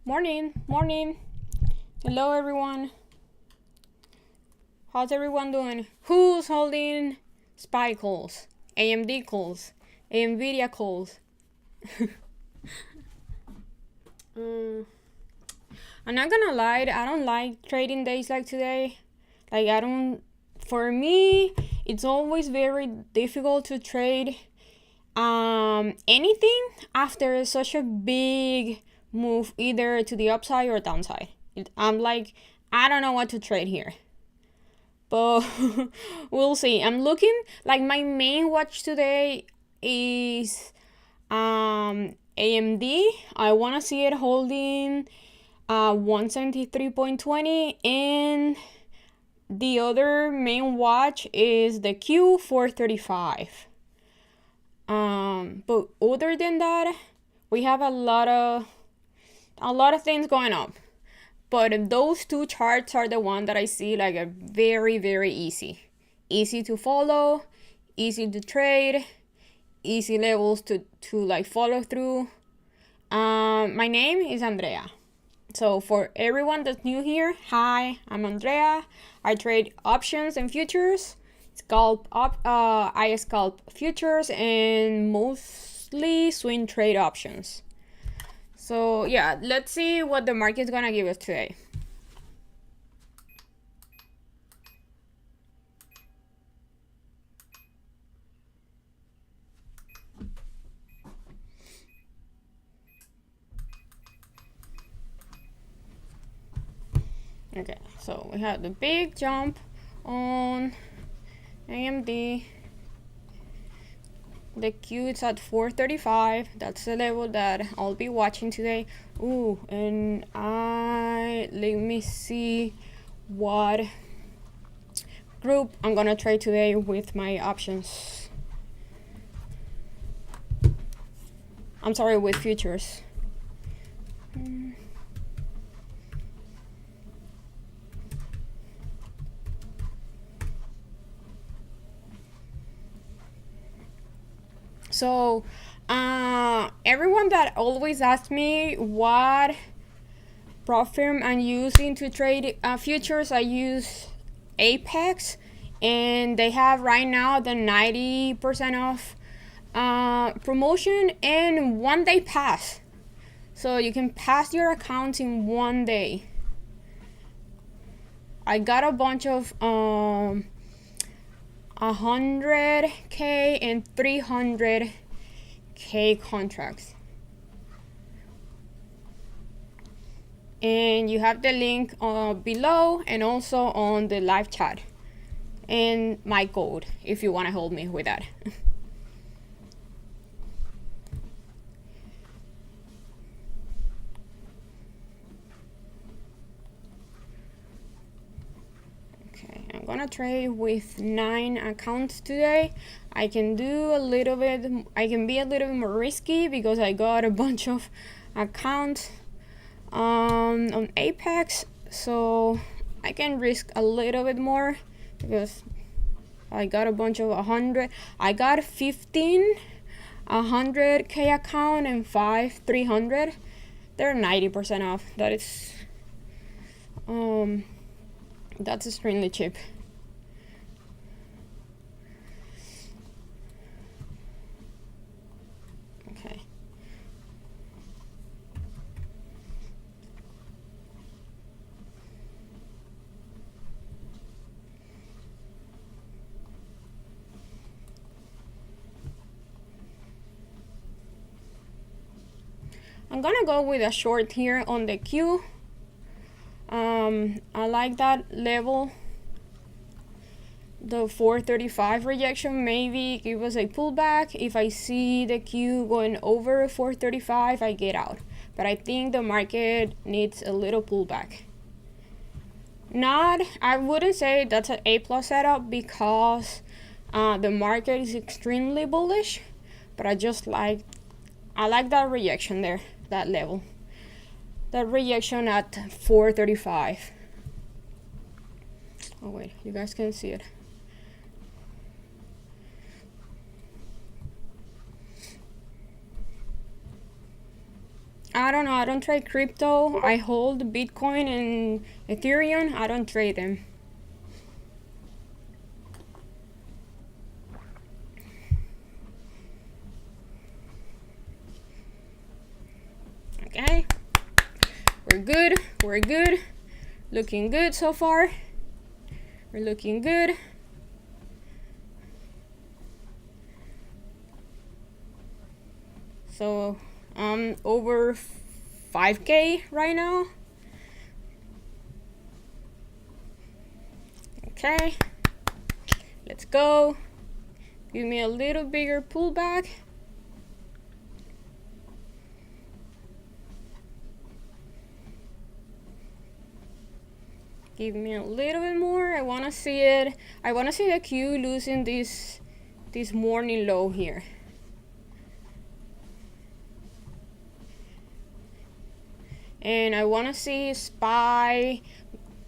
Morning, morning. Hello, everyone. How's everyone doing? Who's holding SPY calls, AMD calls, NVIDIA calls? um, I'm not gonna lie, I don't like trading days like today. For me, it's always very difficult to trade anything after such a big move, either to the upside or downside. I'm like, I don't know what to trade here, but we'll see. I'm looking, like, my main watch today is AMD. I want to see it holding 173.20, and the other main watch is the Q435. But other than that, we have a lot of things going on. But those two charts are the one that I see like a very, very easy to follow, easy to trade, easy levels to like follow through. My name is Andrea. So for everyone that's new here, hi, I'm Andrea. I trade options and futures. I scalp futures and mostly swing trade options. So yeah, let's see what the market's gonna give us today. Okay, so we have the big jump on AMD. The Q is at 435. That's the level that I'll be watching today. Ooh, and let me see what group I'm gonna trade today with my options. I'm sorry, with futures. So, everyone that always asks me what prop firm I'm using to trade futures, I use Apex, and they have right now the 90% off promotion and 1 day pass. So you can pass your account in 1 day. I got a bunch of 100K and 300K contracts. And you have the link below and also on the live chat, and my code if you want to help me with that. Okay, I'm gonna trade with 9 accounts today. I can be a little bit more risky because I got a bunch of accounts on Apex, so I can risk a little bit more because I got a bunch of 100. I got 15 100K account and 5 300. They're 90% off. That's extremely cheap. Okay. I'm gonna go with a short here on the Q. I like that level. The 435 rejection maybe give us a pullback. If I see the Q going over 435, I get out. But I think the market needs a little pullback. I wouldn't say that's an A+ setup because the market is extremely bullish, but I like that rejection there, that level. That rejection at 435. Oh wait, you guys can see it. I don't know. I don't trade crypto. I hold Bitcoin and Ethereum. I don't trade them. Okay. We're good. We're good. Looking good so far. We're looking good. So over 5K right now. Okay, let's go. Give me a little bigger pullback. Give me a little bit more. I want to see it. I want to see the Q losing this morning low here. And I want to see SPY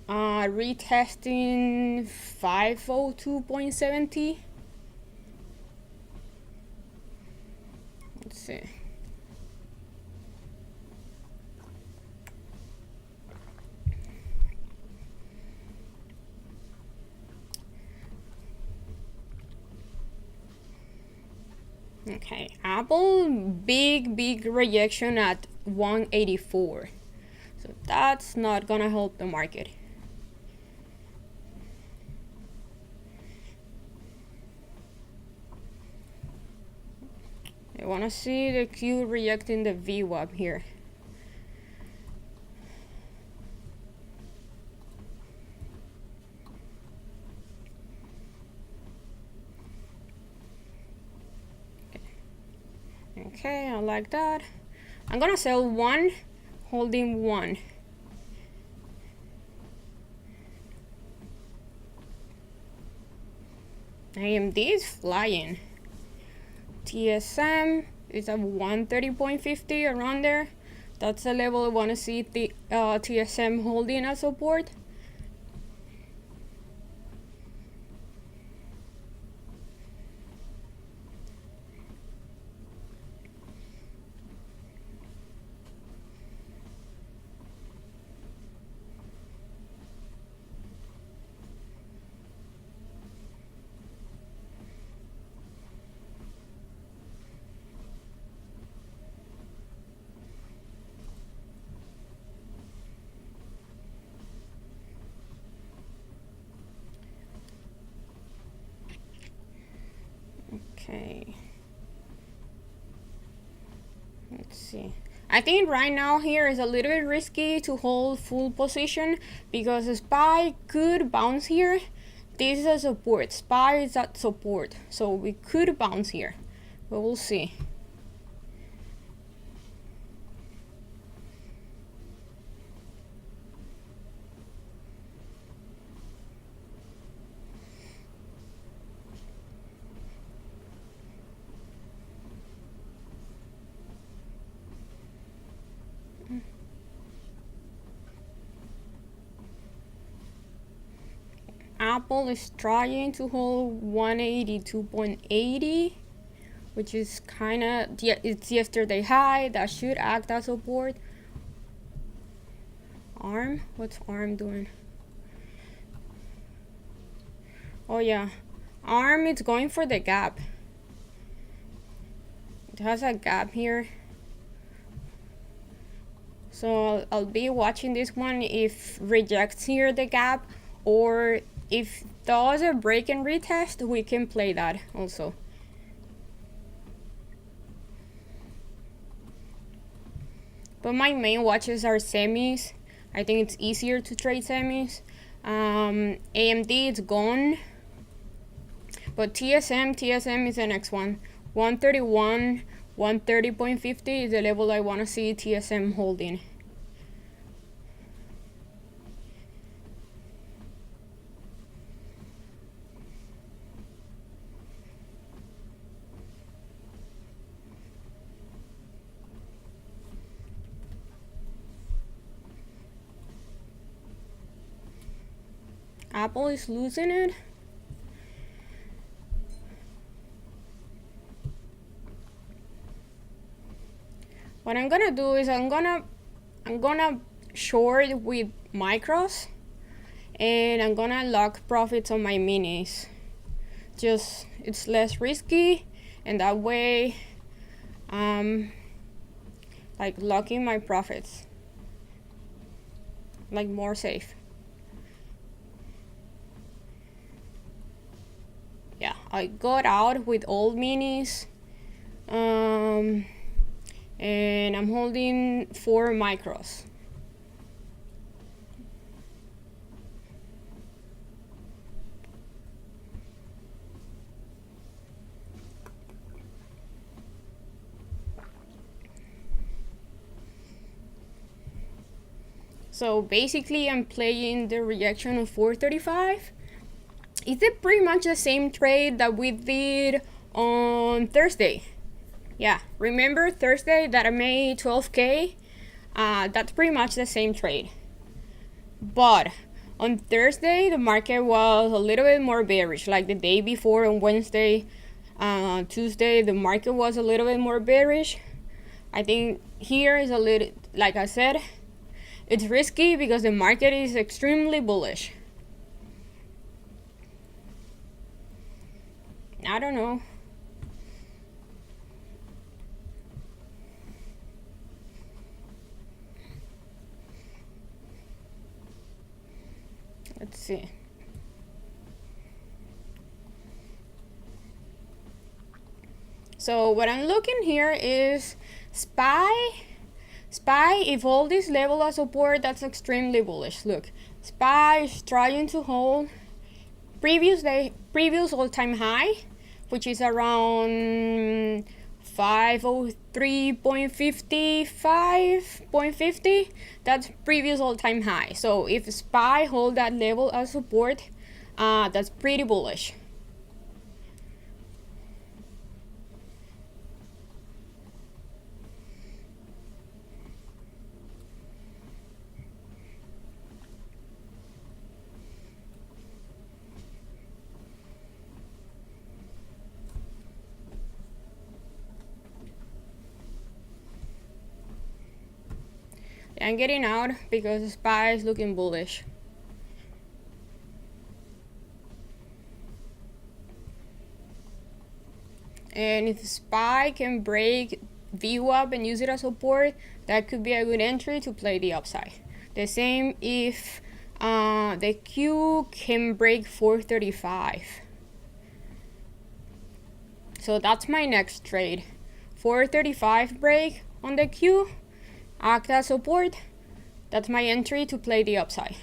retesting 502.70. Let's see. Okay, Apple, big rejection at 184. So that's not gonna help the market. I wanna see the Q rejecting the VWAP here. Okay, I like that. I'm gonna sell one, holding one. AMD is flying. TSM is at 130.50, around there. That's the level I want to see the TSM holding as support. Okay. Let's see. I think right now here is a little bit risky to hold full position because SPY could bounce here. This is a support. SPY is at support. So we could bounce here. But we'll see. Apple is trying to hold 182.80, which is kind of, it's yesterday high. That should act as support. ARM, what's ARM doing? Oh yeah, ARM is going for the gap. It has a gap here. So I'll be watching this one if rejects here the gap, or if does a break and retest, we can play that also. But my main watches are semis. I think it's easier to trade semis. AMD is gone. But TSM is the next one. 131, 130.50 is the level I want to see TSM holding. Apple is losing it. What I'm gonna do is I'm gonna short with micros, and I'm gonna lock profits on my minis. Just it's less risky, and that way like locking my profits, like more safe. Yeah, I got out with all minis, and I'm holding 4 micros. So basically I'm playing the rejection of 435. It's pretty much the same trade that we did on Thursday. Yeah, remember Thursday that I made 12K? That's pretty much the same trade. But on Thursday, the market was a little bit more bearish. Like the day before on Wednesday, Tuesday, the market was a little bit more bearish. I think here is a little, like I said, it's risky because the market is extremely bullish. I don't know. Let's see. So what I'm looking here is SPY. If all this level of support, that's extremely bullish. Look, SPY is trying to hold previous all-time high, which is around 503.55.50. That's previous all-time high. So if SPY hold that level of support, that's pretty bullish. I'm getting out because SPY is looking bullish. And if SPY can break VWAP and use it as support, that could be a good entry to play the upside. The same if the Q can break 435. So that's my next trade. 435 break on the Q, act as support. That's my entry to play the upside.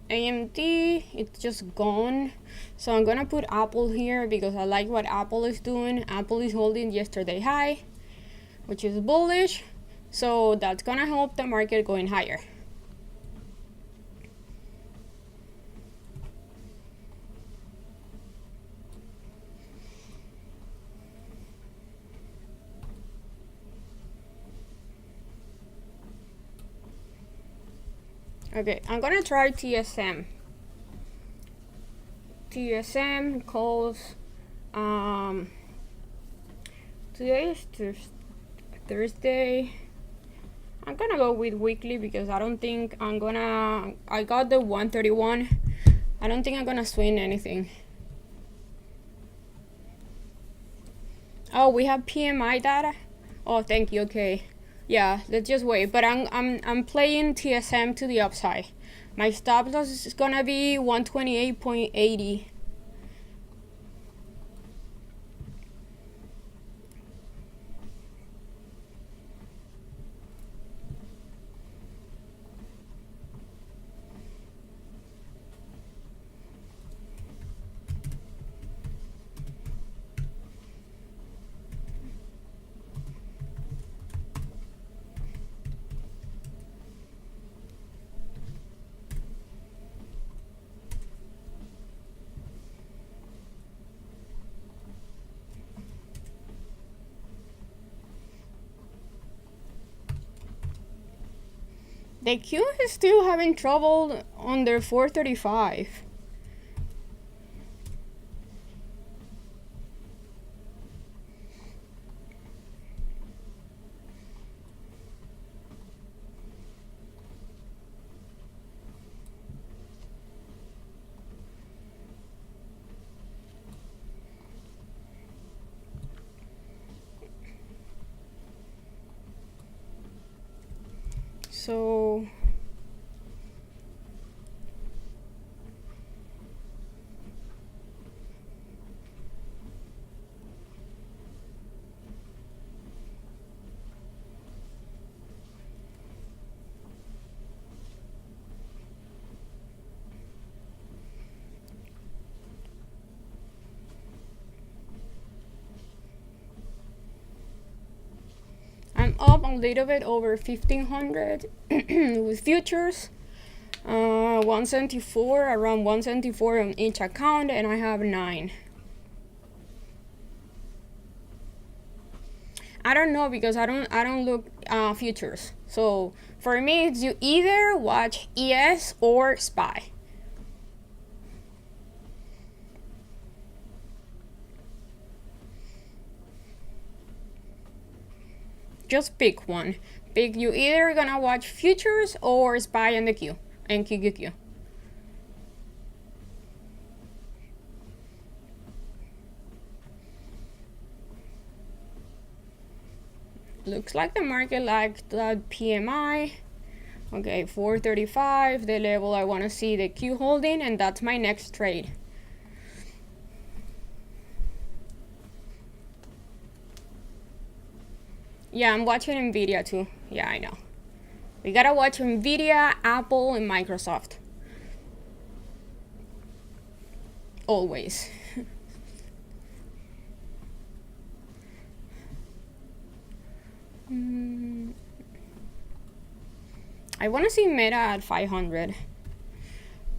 AMD, it's just gone. So I'm gonna put Apple here because I like what Apple is doing. Apple is holding yesterday high, which is bullish. So that's gonna help the market going higher. Okay, I'm gonna try TSM. TSM calls today is Thursday. I'm gonna go with weekly because I don't think I got the 131. I don't think I'm gonna swing anything. Oh, we have PMI data. Oh, thank you. Okay, yeah, let's just wait. But I'm playing TSM to the upside. My stop loss is gonna be 128.80. The Q is still having trouble under 435. So I'm up a little bit over 1500 with futures. 174, around 174 on each account, and I have 9. I don't know because I don't look futures. So for me, it's you either watch ES or SPY. Just pick one. Pick, you either gonna watch futures or SPY and the Q and QQQ. Looks like the market liked that PMI. Okay, 435, the level I want to see the Q holding, and that's my next trade. Yeah, I'm watching Nvidia too. Yeah, I know. We gotta watch Nvidia, Apple, and Microsoft. Always. I want to see Meta at 500,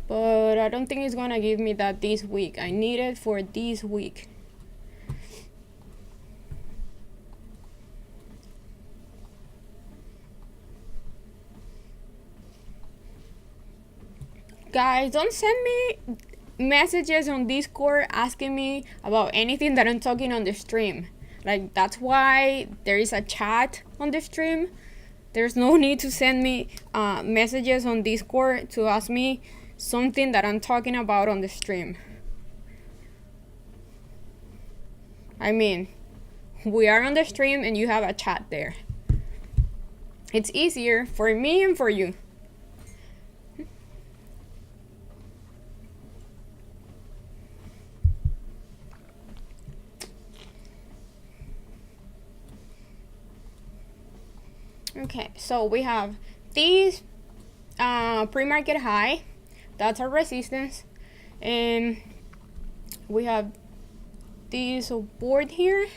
but I don't think it's gonna give me that this week. I need it for this week. Guys, don't send me messages on Discord asking me about anything that I'm talking on the stream. Like, that's why there is a chat on the stream. There's no need to send me messages on Discord to ask me something that I'm talking about on the stream. I mean, we are on the stream and you have a chat there. It's easier for me and for you. Okay, so we have these pre-market high, that's our resistance, and we have this support here.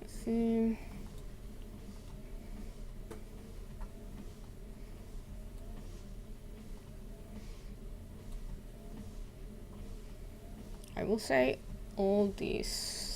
Let's see. I will say all these.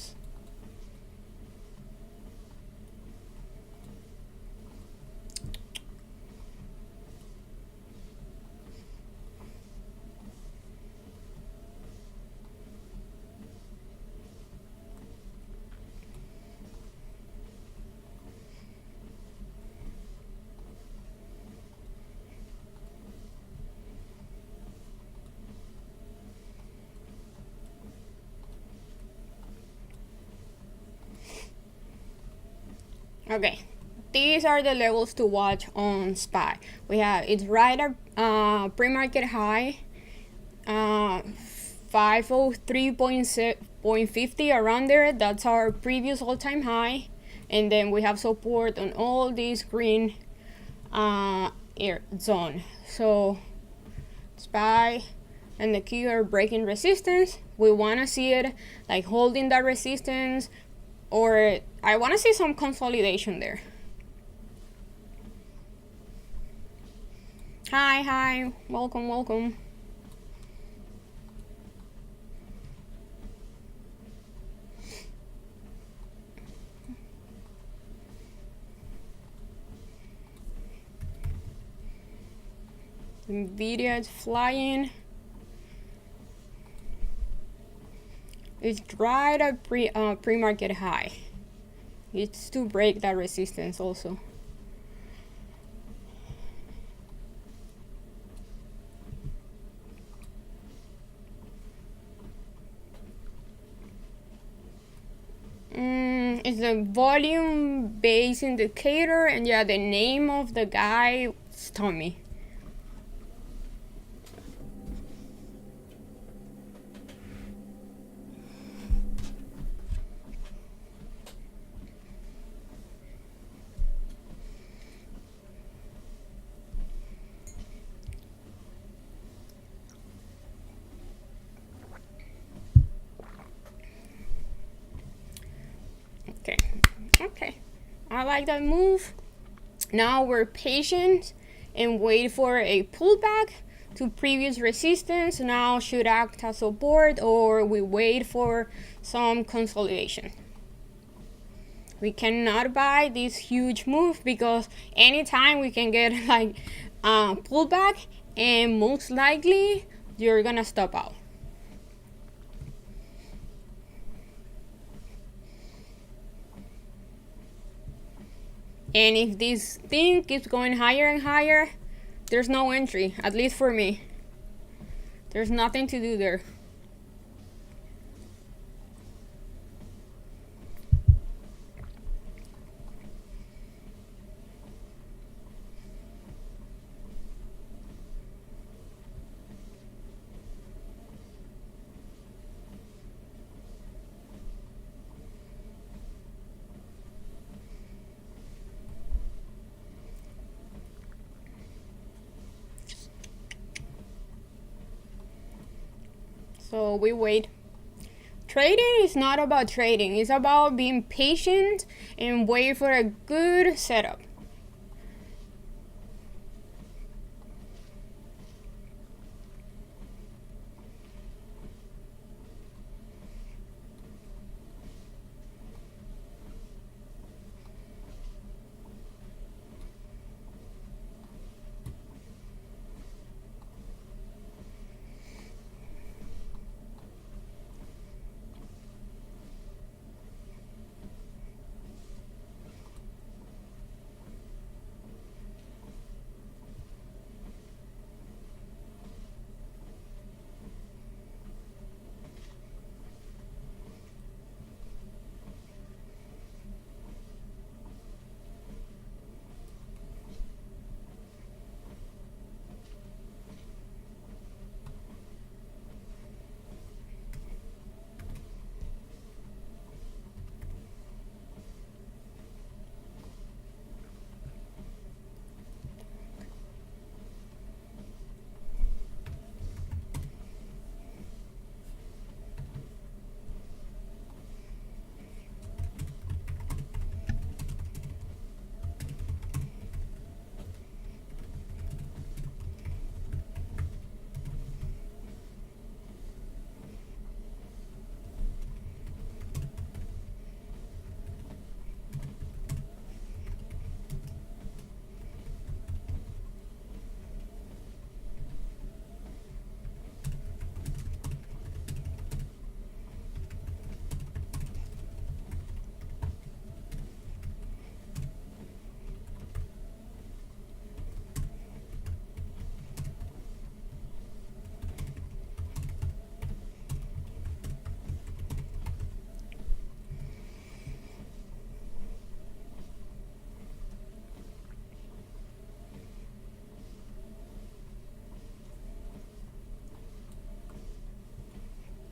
Okay, these are the levels to watch on SPY. We have, it's right at pre-market high, 503.50, around there. That's our previous all-time high. And then we have support on all these green zone. So SPY and the Q are breaking resistance. We want to see it like holding that resistance, or I want to see some consolidation there. Hi, welcome. Nvidia is flying. It's right at pre-market high. It's to break that resistance also. It's the volume base indicator, and yeah, the name of the guy stumped me. Okay, I like that move. Now we're patient and wait for a pullback to previous resistance. Now should act as support, or we wait for some consolidation. We cannot buy this huge move because anytime we can get like pullback, and most likely you're gonna stop out. And if this thing keeps going higher and higher, there's no entry, at least for me. There's nothing to do there. So we wait. Trading is not about trading. It's about being patient and wait for a good setup.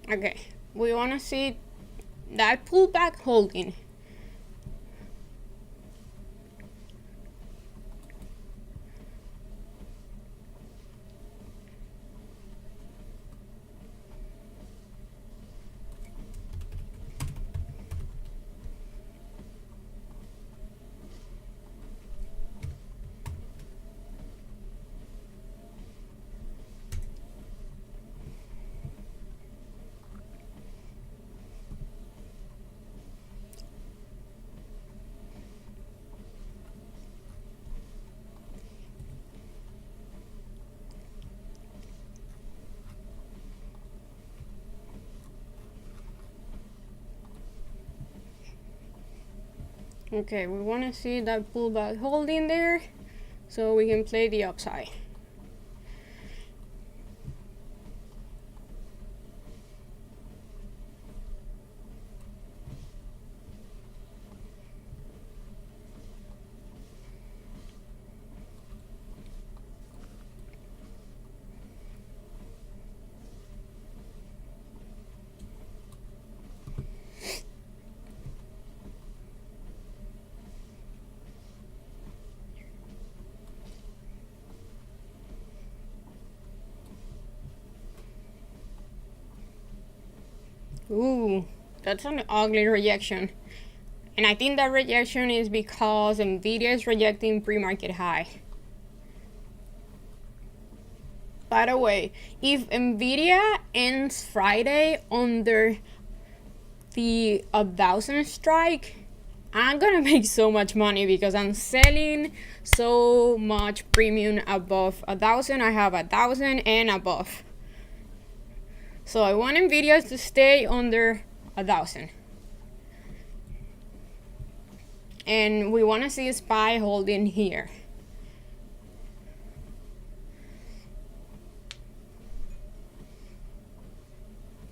Okay, we want to see that pullback holding. Okay, we want to see that pullback holding there so we can play the upside. Ooh, that's an ugly rejection. And I think that rejection is because Nvidia is rejecting pre-market high. By the way, if Nvidia ends Friday under the 1,000 strike, I'm gonna make so much money because I'm selling so much premium above 1,000. I have 1,000 and above. So I want Nvidia to stay under 1,000. And we want to see a SPY holding here.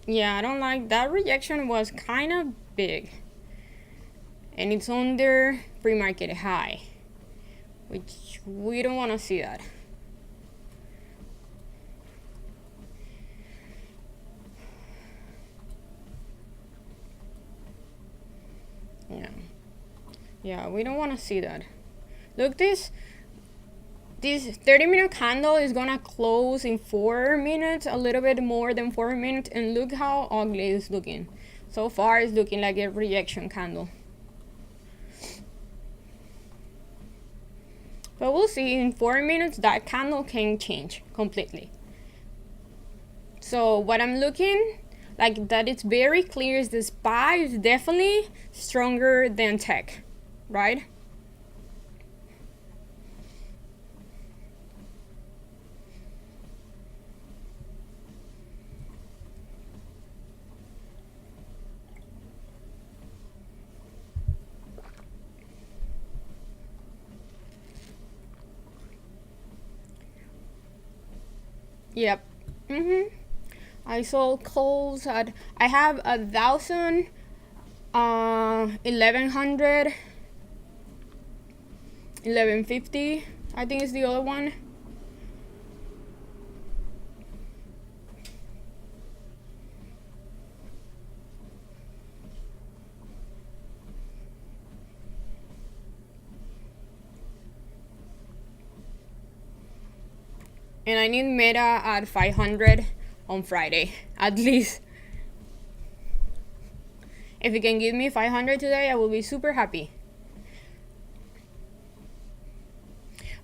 Yeah, I don't like that. Rejection was kind of big. And it's under pre-market high, which we don't want to see that. Yeah, we don't want to see that. Look, this 30-minute candle is gonna close in 4 minutes, a little bit more than 4 minutes, and look how ugly it's looking. So far it's looking like a rejection candle. But we'll see. In 4 minutes that candle can change completely. So what I'm looking like that it's very clear is the SPY is definitely stronger than tech, right? Yep. I sold calls at, I have 1,000, 1,100, 1,150. I think is the other one. And I need Meta at 500 on Friday, at least. If you can give me 500 today, I will be super happy.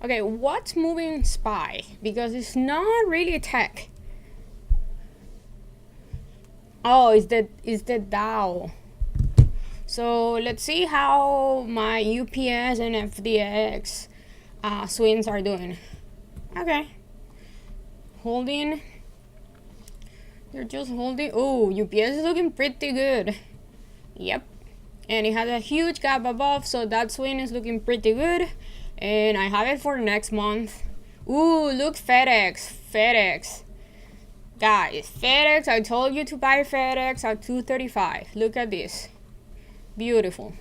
Okay, what's moving SPY? Because it's not really tech. Oh, it's the Dow. So let's see how my UPS and FDX swings are doing. Okay. Holding. They're just holding. Oh, UPS is looking pretty good. Yep. And it has a huge gap above, so that swing is looking pretty good. And I have it for next month. Ooh, look, FedEx. FedEx. Guys, FedEx, I told you to buy FedEx at 235. Look at this. Beautiful.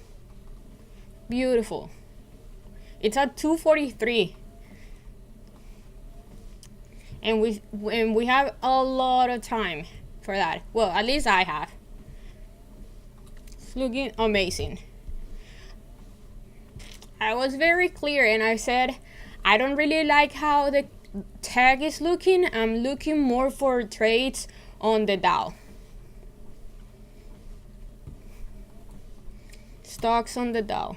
Beautiful. It's at 243. And we have a lot of time for that. Well, at least I have. It's looking amazing. I was very clear and I said I don't really like how the tag is looking. I'm looking more for trades on the Dow. Stocks on the Dow.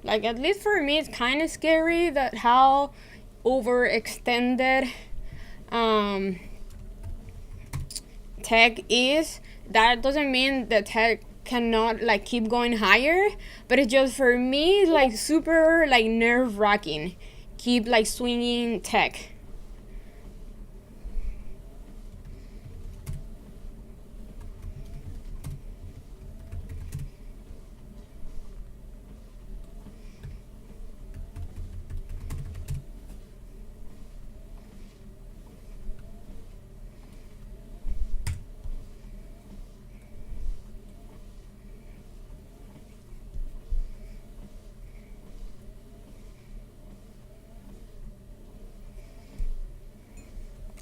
Like, at least for me, it's kind of scary that how overextended tech is. That doesn't mean that tech cannot like keep going higher, but it's just for me like super like nerve-wracking. Keep like swinging tech.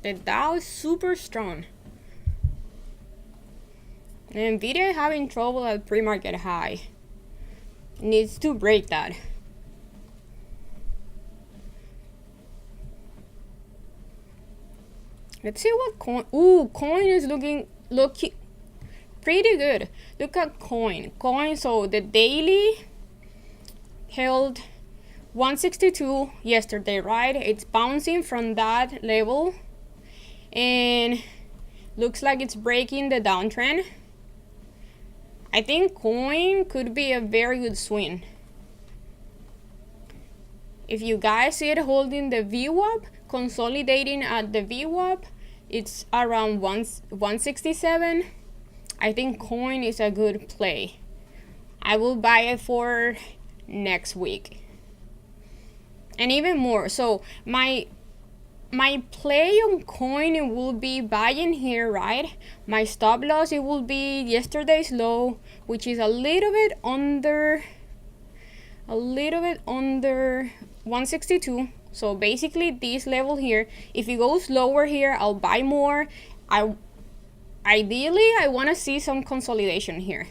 The Dow is super strong. And Nvidia having trouble at pre-market high. Needs to break that. Let's see what coin. Ooh, coin is looking pretty good. Look at coin. So the daily held 162 yesterday, right? It's bouncing from that level and looks like it's breaking the downtrend. I think coin could be a very good swing. If you guys see it holding the VWAP, consolidating at the VWAP, it's around 167. I think coin is a good play. I will buy it for next week. And even more. So my play on coin, it will be buying here, right? My stop loss, it will be yesterday's low, which is a little bit under 162. So basically this level here. If it goes lower here, I'll buy more. Ideally I want to see some consolidation here.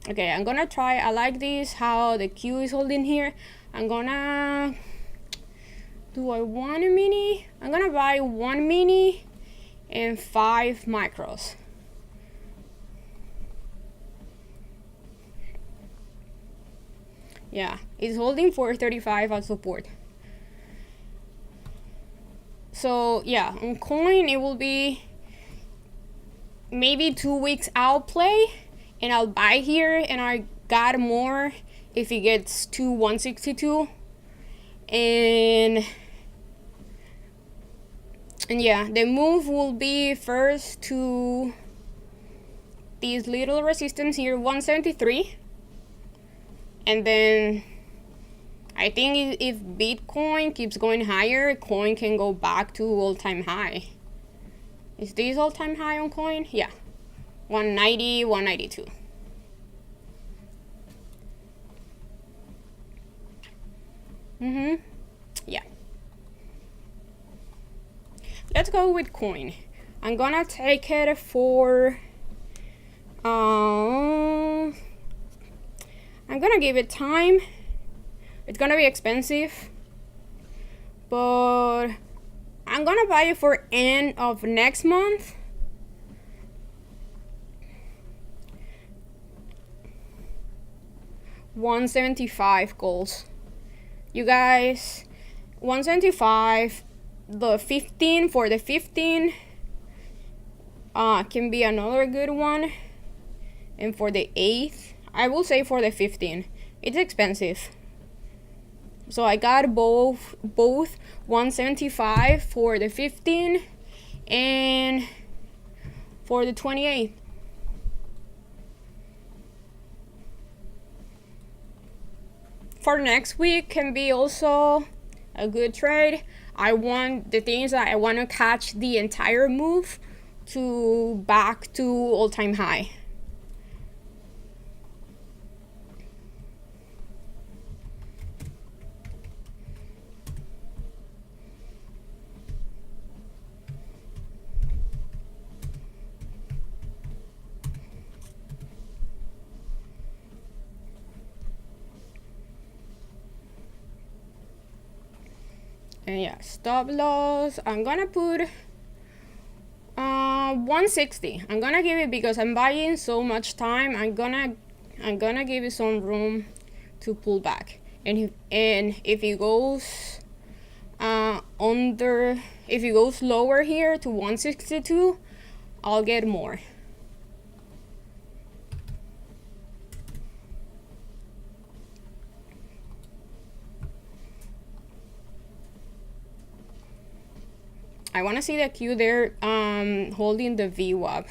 Okay, I'm gonna try. I like this, how the Q is holding here. I'm gonna, do I want a mini? I'm gonna buy 1 mini and 5 micros. Yeah, it's holding 435 as support. So yeah, on coin it will be maybe 2 weeks out play, and I'll buy here and I got more if it gets to 162. And yeah, the move will be first to these little resistance here, 173. And then I think if Bitcoin keeps going higher, coin can go back to all-time high. Is this all-time high on coin? Yeah, 190, 192. Yeah. Let's go with coin. I'm gonna take it for I'm gonna give it time. It's gonna be expensive, but I'm gonna buy it for end of next month. $175 goals. You guys, 175. The 15 for the 15 can be another good one. And for the 8th, I will say for the 15, it's expensive. So I got both 175 for the 15 and for the 28th. For next week can be also a good trade. I want the things that I want to catch the entire move to back to all-time high. And yeah, stop loss, I'm gonna put 160. I'm gonna give it, because I'm buying so much time, I'm gonna give it some room to pull back. And if it goes if it goes lower here to 162, I'll get more. I want to see the Q there holding the VWAP.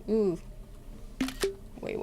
Ooh. Wait.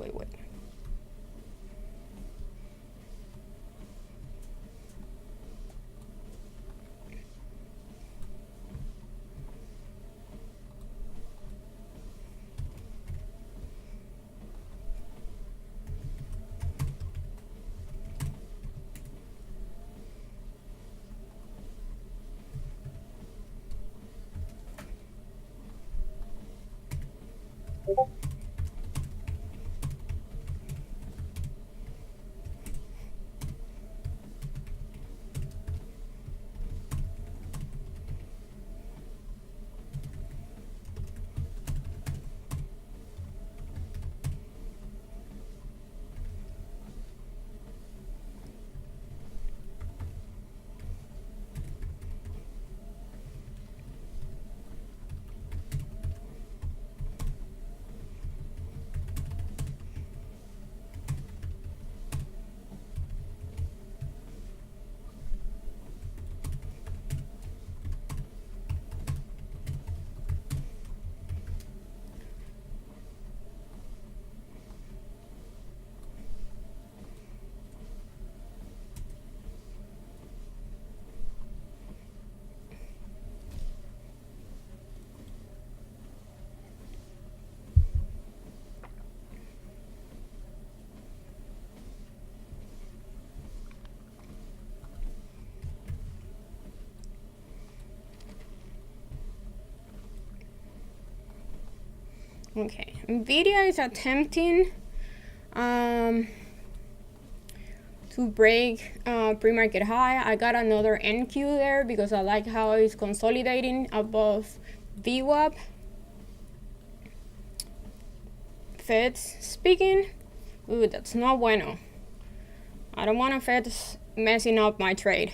Okay, Nvidia is attempting to break pre-market high. I got another NQ there because I like how it's consolidating above VWAP. Fed's speaking. Ooh, that's not bueno. I don't want Fed messing up my trade.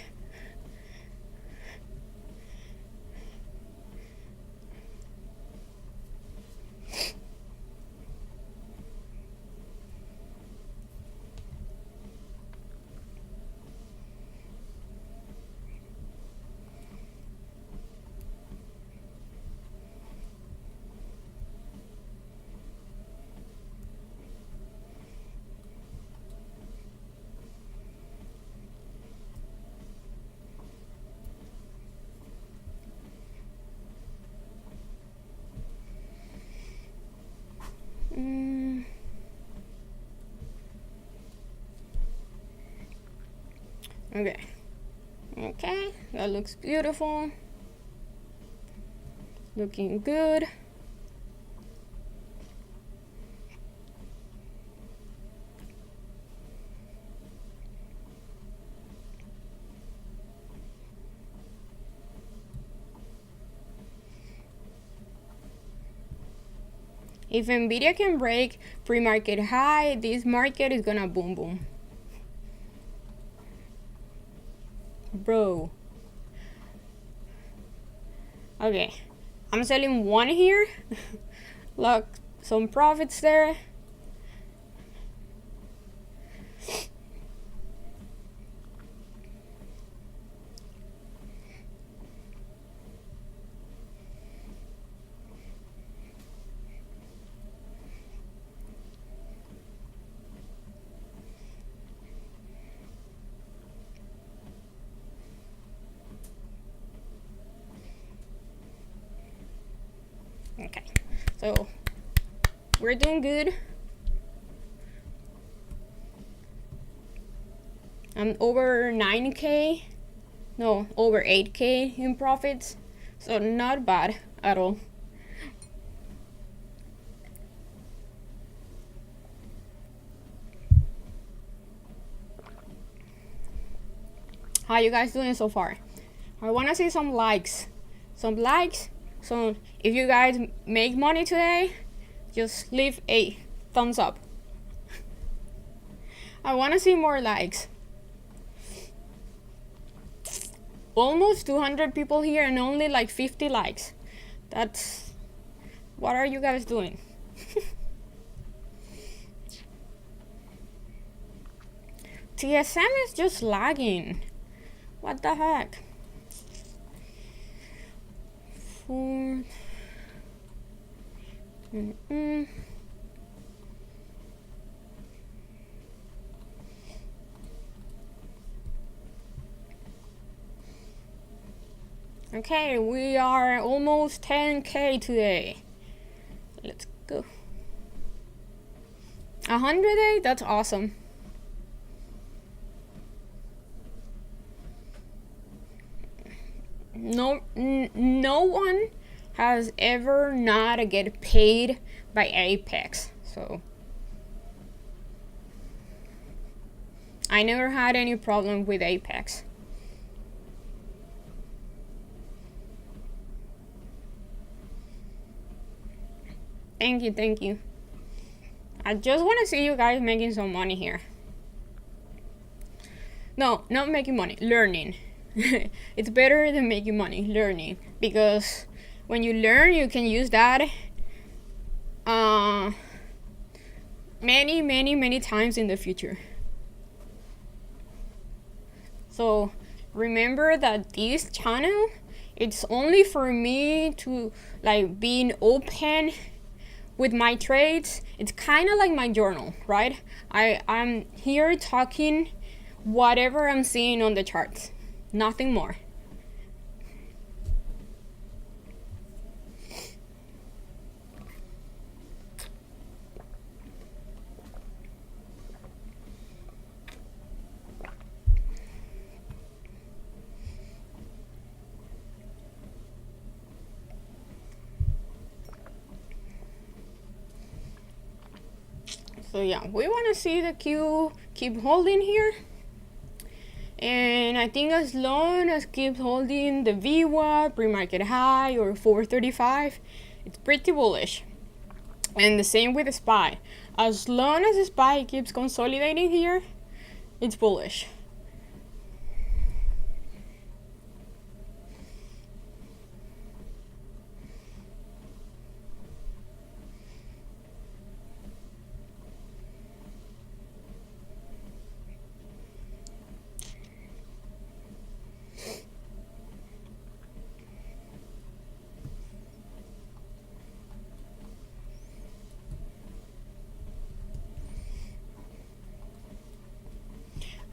Okay, that looks beautiful. Looking good. If Nvidia can break pre-market high, this market is gonna boom boom. Bro. Okay, I'm selling one here. Look, some profits there. Okay, so we're doing good. I'm over 9K, no, over 8K in profits, so not bad at all. How you guys doing so far? I want to see some likes. So if you guys make money today, just leave a thumbs up. I want to see more likes. Almost 200 people here and only like 50 likes. That's... what are you guys doing? TSM is just lagging. What the heck? Okay, we are almost 10K today. Let's go. 100A? That's awesome. No one has ever not get paid by Apex. So I never had any problem with Apex. Thank you, thank you. I just want to see you guys making some money here. No, not making money, learning. It's better than making money, learning. Because when you learn, you can use that many times in the future. So remember that this channel, it's only for me to like being open with my trades. It's kind of like my journal, right? I'm here talking whatever I'm seeing on the charts, nothing more. So yeah, we want to see the Q keep holding here. And I think as long as keeps holding the VWAP, pre-market high, or 435, it's pretty bullish. And the same with the SPY. As long as the SPY keeps consolidating here, it's bullish.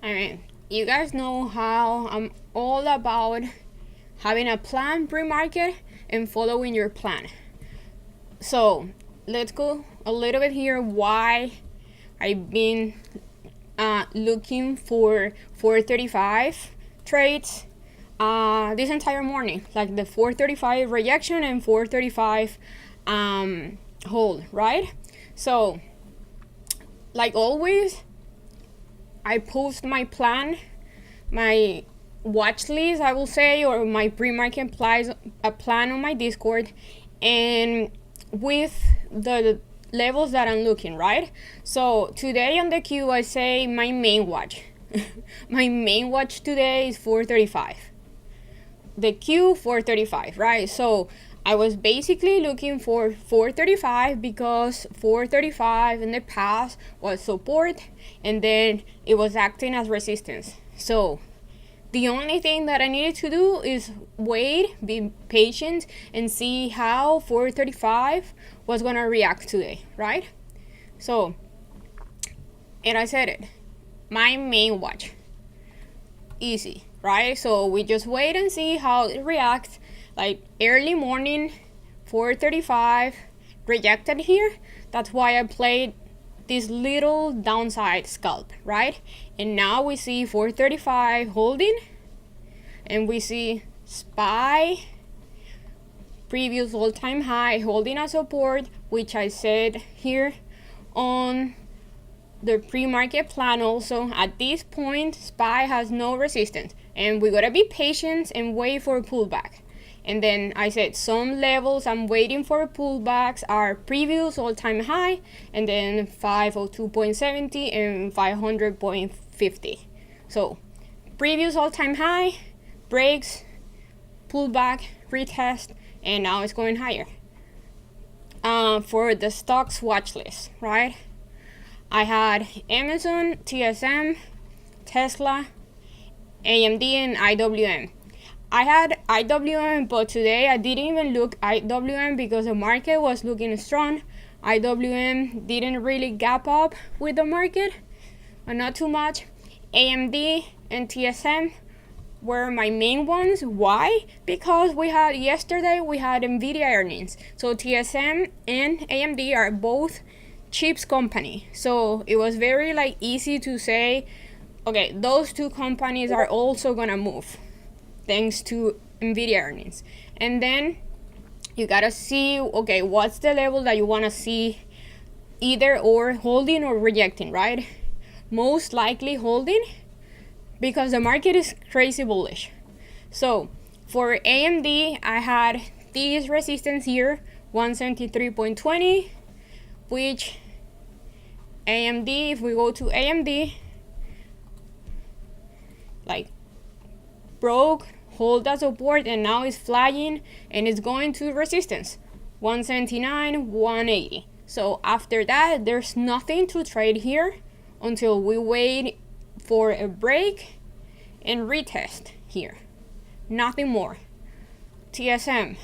I mean, you guys know how I'm all about having a plan pre-market and following your plan. So let's go a little bit here why I've been looking for 435 trades this entire morning, like the 435 rejection and 435 hold, right? So like always, I post my plan, my watch list, I will say, or my pre-market plan on my Discord, and with the levels that I'm looking, right? So today on the Q, I say my main watch. My main watch today is 435. The Q 435, right? So I was basically looking for 435 because 435 in the past was support and then it was acting as resistance. So the only thing that I needed to do is wait, be patient, and see how 435 was gonna react today, right? So, and I said it, my main watch, easy, right? So we just wait and see how it reacts. Like early morning, 435, rejected here. That's why I played this little downside scalp, right? And now we see 435 holding, and we see SPY previous all-time high holding a support, which I said here on the pre-market plan also. At this point, SPY has no resistance, and we gotta be patient and wait for a pullback. And then I said some levels I'm waiting for pullbacks are previous all-time high, and then 502.70 and 500.50. So previous all-time high, breaks, pullback, retest, and now it's going higher. For the stocks watch list, right? I had Amazon, TSM, Tesla, AMD, and IWM. I had IWM, but today I didn't even look IWM because the market was looking strong. IWM didn't really gap up with the market, not too much. AMD and TSM were my main ones. Why? Because yesterday we had Nvidia earnings. So TSM and AMD are both chips company. So it was very easy to say, okay, those two companies are also gonna move thanks to Nvidia earnings. And then You gotta see, okay, what's the level that you wanna see, either or holding or rejecting, right? Most likely holding, because the market is crazy bullish. So for AMD, I had this resistance here, 173.20, which AMD, if we go to AMD, like broke, hold that support, and now it's flying and it's going to resistance 179, 180. So after that, there's nothing to trade here until we wait for a break and retest here. Nothing more. TSM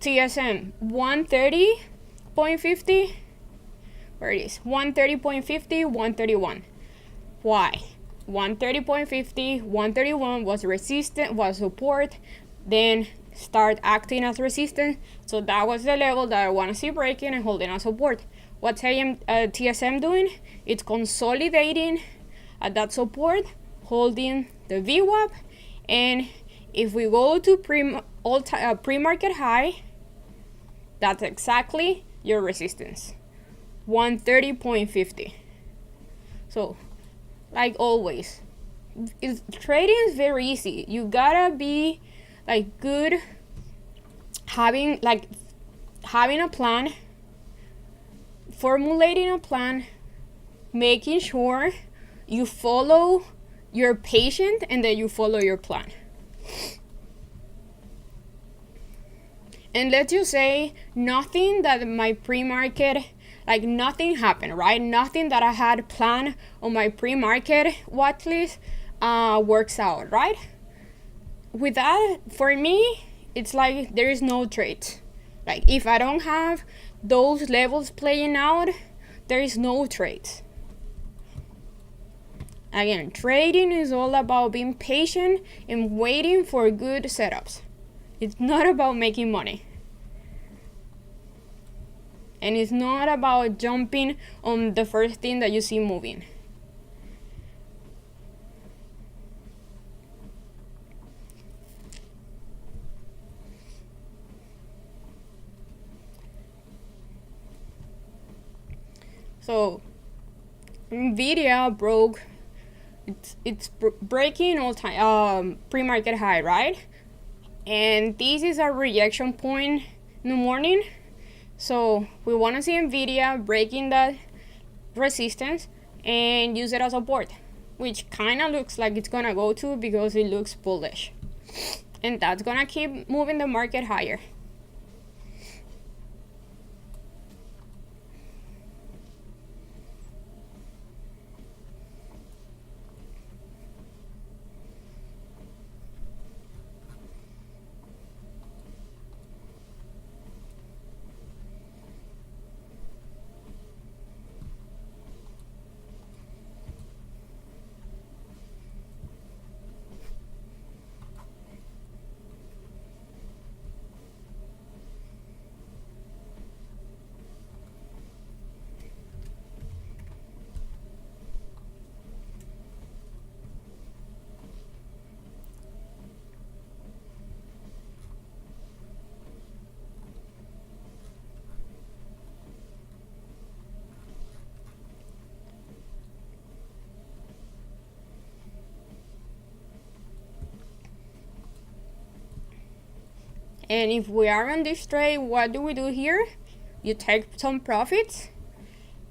130.50, where it is, 130.50, 131. Why? 130.50, 131 was resistance, was support, then start acting as resistance. So that was the level that I want to see breaking and holding as support. What's TSM doing? It's consolidating at that support, holding the VWAP, and if we go to pre-market high, that's exactly your resistance, 130.50. So like always, trading is very easy. You gotta be like good, having a plan, formulating a plan, making sure you follow, you're patient, and that you follow your plan. And let's just say nothing that my pre-market, like nothing happened, right? Nothing that I had planned on my pre-market watch list works out, right? With that, for me, it's like there is no trade. Like if I don't have those levels playing out, there is no trade. Again, trading is all about being patient and waiting for good setups. It's not about making money. And it's not about jumping on the first thing that you see moving. So Nvidia broke, it's breaking all time pre-market high, right? And this is a rejection point in the morning. So we want to see Nvidia breaking that resistance and use it as support, which kind of looks like it's gonna go to, because it looks bullish, and that's gonna keep moving the market higher. And if we are on this trade, what do we do here? You take some profits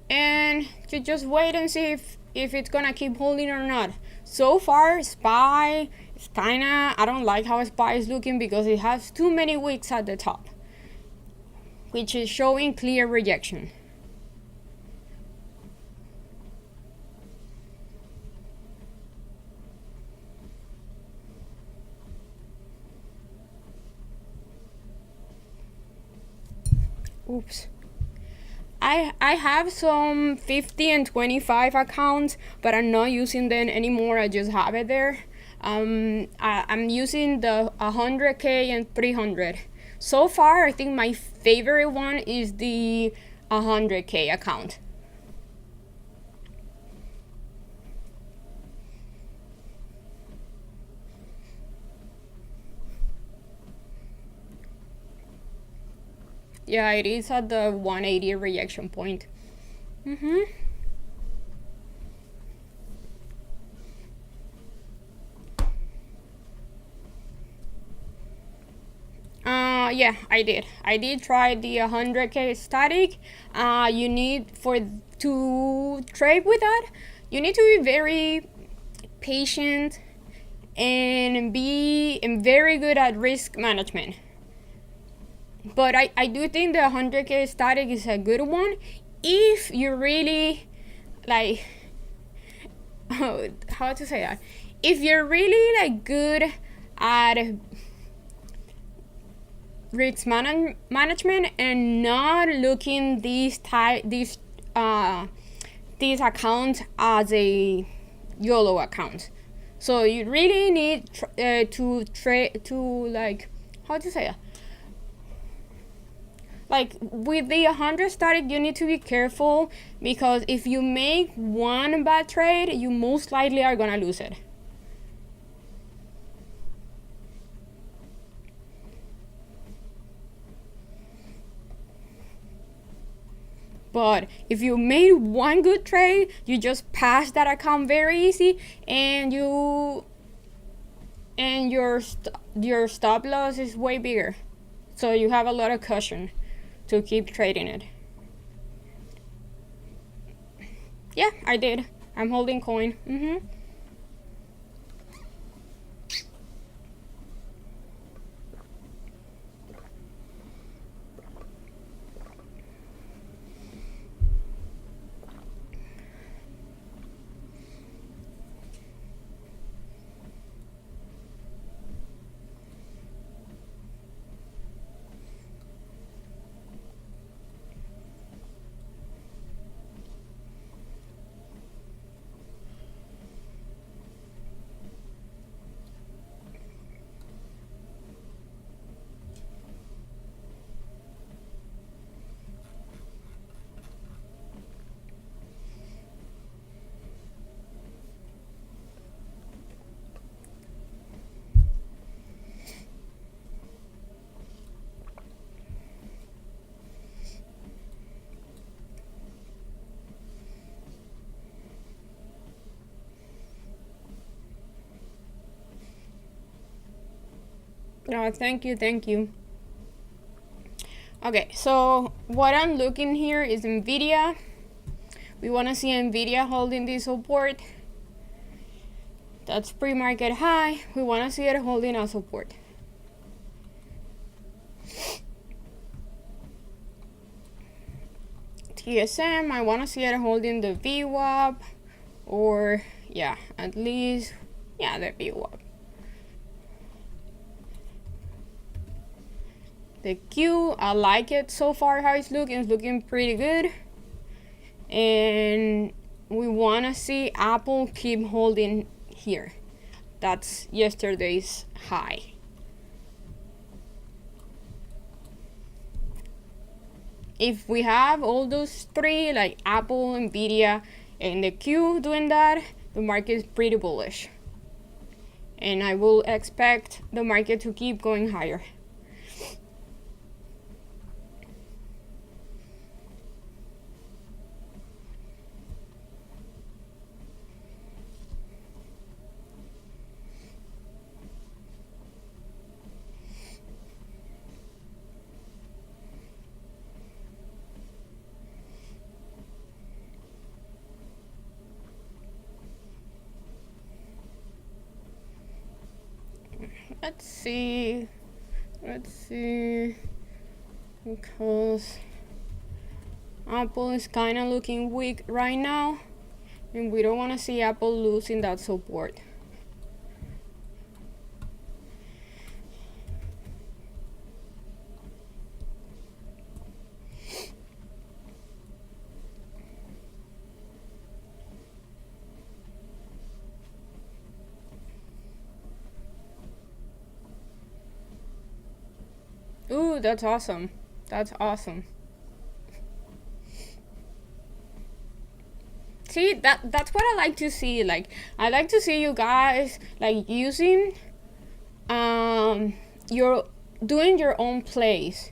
and you just wait and see if it's gonna keep holding or not. So far, SPY is kinda, I don't like how SPY is looking, because it has too many wicks at the top, which is showing clear rejection. Oops. I have some 50 and 25 accounts, but I'm not using them anymore. I just have it there. I'm using the 100K and 300. So far, I think my favorite one is the 100K account. Yeah, it is at the 180 rejection point. Yeah, I did. I did try the 100K static. You need to trade with that. You need to be very patient and be very good at risk management. But I do think the 100K static is a good one if you really like how to say that. If you're really like good at risk management and not looking these accounts as a YOLO account. So you really need to trade to like how to say that. Like with the 100 static, you need to be careful because if you make one bad trade, you most likely are gonna lose it. But if you made one good trade, you just pass that account very easy, and your stop loss is way bigger, so you have a lot of cushion to keep trading it. Yeah, I did. I'm holding coin. Thank you. Okay, so what I'm looking here is Nvidia. We want to see Nvidia holding this support. That's pre-market high. We want to see it holding a support. TSM, I want to see it holding the VWAP, or yeah, at least the VWAP. The Q, I like it so far how it's looking. It's looking pretty good. And we want to see Apple keep holding here. That's yesterday's high. If we have all those three, like Apple, Nvidia, and the Q doing that, the market is pretty bullish. And I will expect the market to keep going higher. Let's see, because Apple is kind of looking weak right now, and we don't want to see Apple losing that support. Ooh, that's awesome. See, that's what I like to see. Like, I like to see you guys like using your doing your own plays.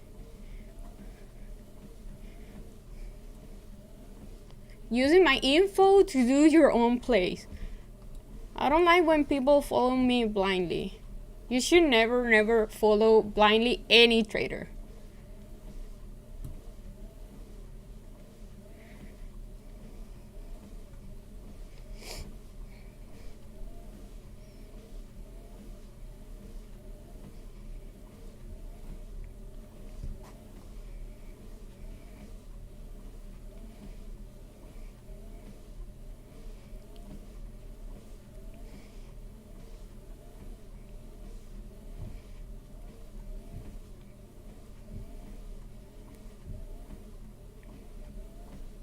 using my info to do your own plays. I don't like when people follow me blindly. You should never follow blindly any trader.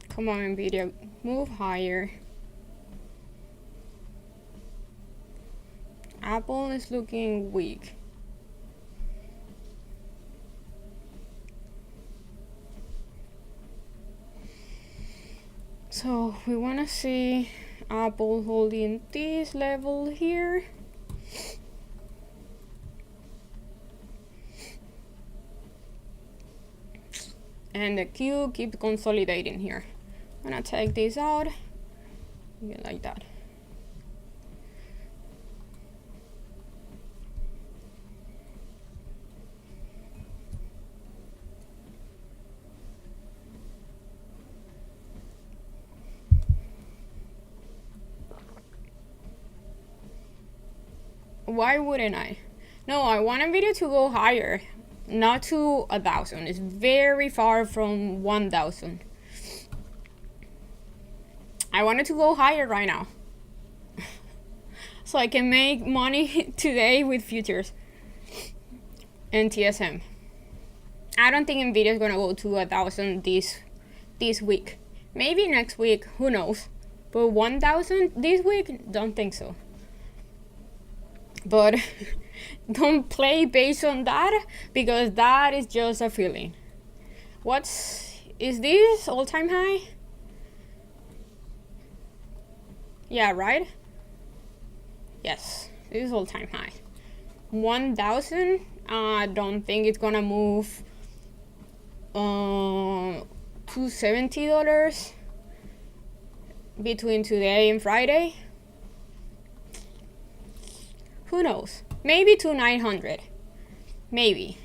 Come on, Nvidia, move higher. Apple is looking weak. So we want to see Apple holding this level here. And the Q keep consolidating here. I'm gonna take this out, like that. Why wouldn't I? No, I want Nvidia to go higher, not to 1,000. It's very far from 1,000. I want it to go higher right now. So I can make money today with futures and TSM. I don't think Nvidia is gonna go to 1,000 this week. Maybe next week, who knows? But 1,000 this week, don't think so. But don't play based on that, because that is just a feeling. Is this all-time high? Yeah, right? Yes, this is all-time high. 1,000, I don't think it's gonna move to $70 between today and Friday. Who knows? Maybe to 900. Maybe.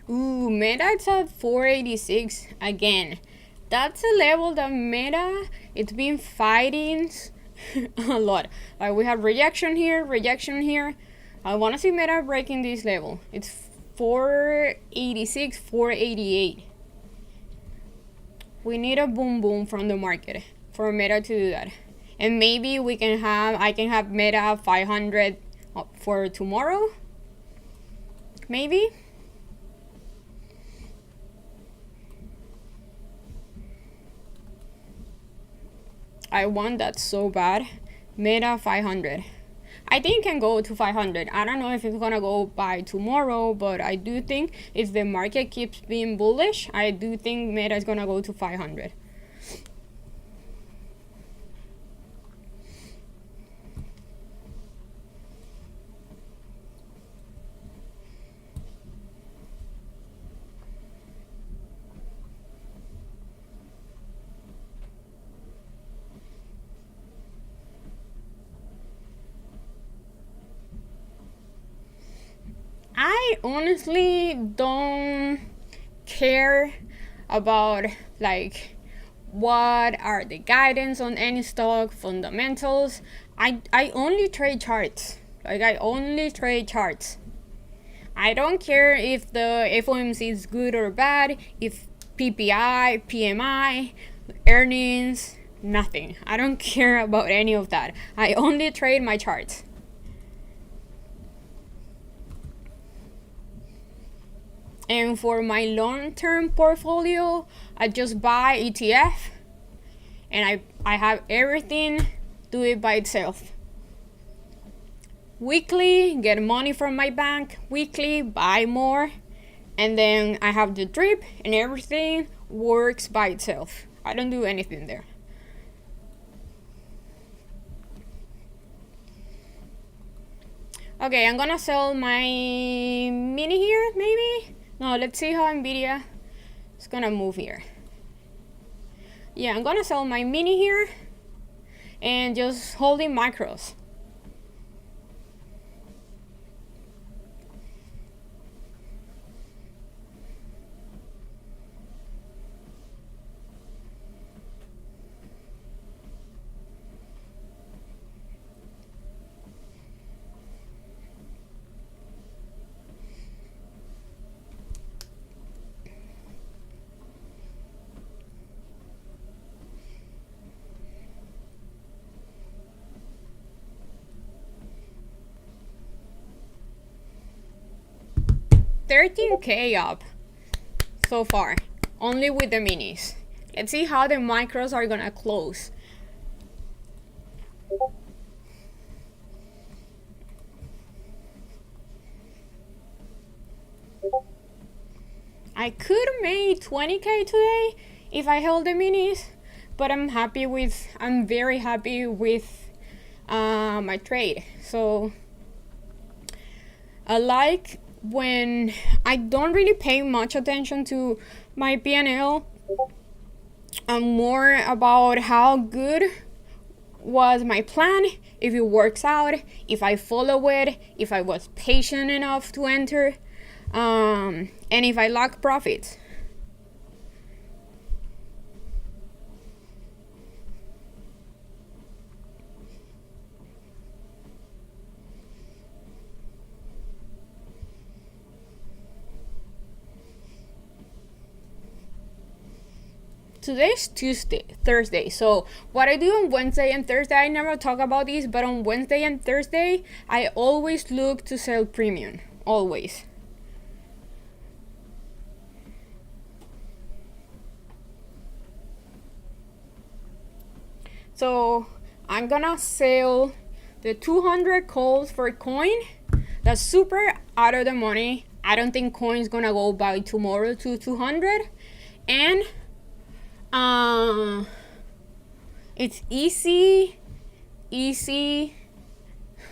Ooh, Meta it's at 486 again. That's a level that Meta it's been fighting a lot. Like we have rejection here, rejection here. I want to see Meta breaking this level. It's 486, 488. We need a boom from the market for Meta to do that. And maybe I can have Meta 500 for tomorrow. Maybe. I want that so bad. Meta 500. I think it can go to 500. I don't know if it's gonna go by tomorrow, but I do think if the market keeps being bullish, I do think Meta is gonna go to 500. I honestly don't care about like what are the guidance on any stock, fundamentals. I only trade charts. Like I only trade charts. I don't care if the FOMC is good or bad, if PPI, PMI, earnings, nothing. I don't care about any of that. I only trade my charts. And for my long-term portfolio, I just buy ETF and I have everything do it by itself. Weekly, get money from my bank, weekly, buy more, and then I have the drip and everything works by itself. I don't do anything there. Okay, I'm gonna sell my mini here, maybe? No, let's see how Nvidia is gonna move here. Yeah, I'm gonna sell my mini here and just holding micros. $13K up so far, only with the minis. Let's see how the micros are gonna close. I could make 20K today if I held the minis, but I'm very happy with my trade. So I like when I don't really pay much attention to my P&L. I'm more about how good was my plan, if it works out, if I follow it, if I was patient enough to enter, and if I lack profits. Today's Thursday. So what I do on Wednesday and Thursday, I never talk about this, but on Wednesday and Thursday, I always look to sell premium. Always. So I'm gonna sell the 200 calls for coin. That's super out of the money. I don't think coin's gonna go by tomorrow to 200. And it's easy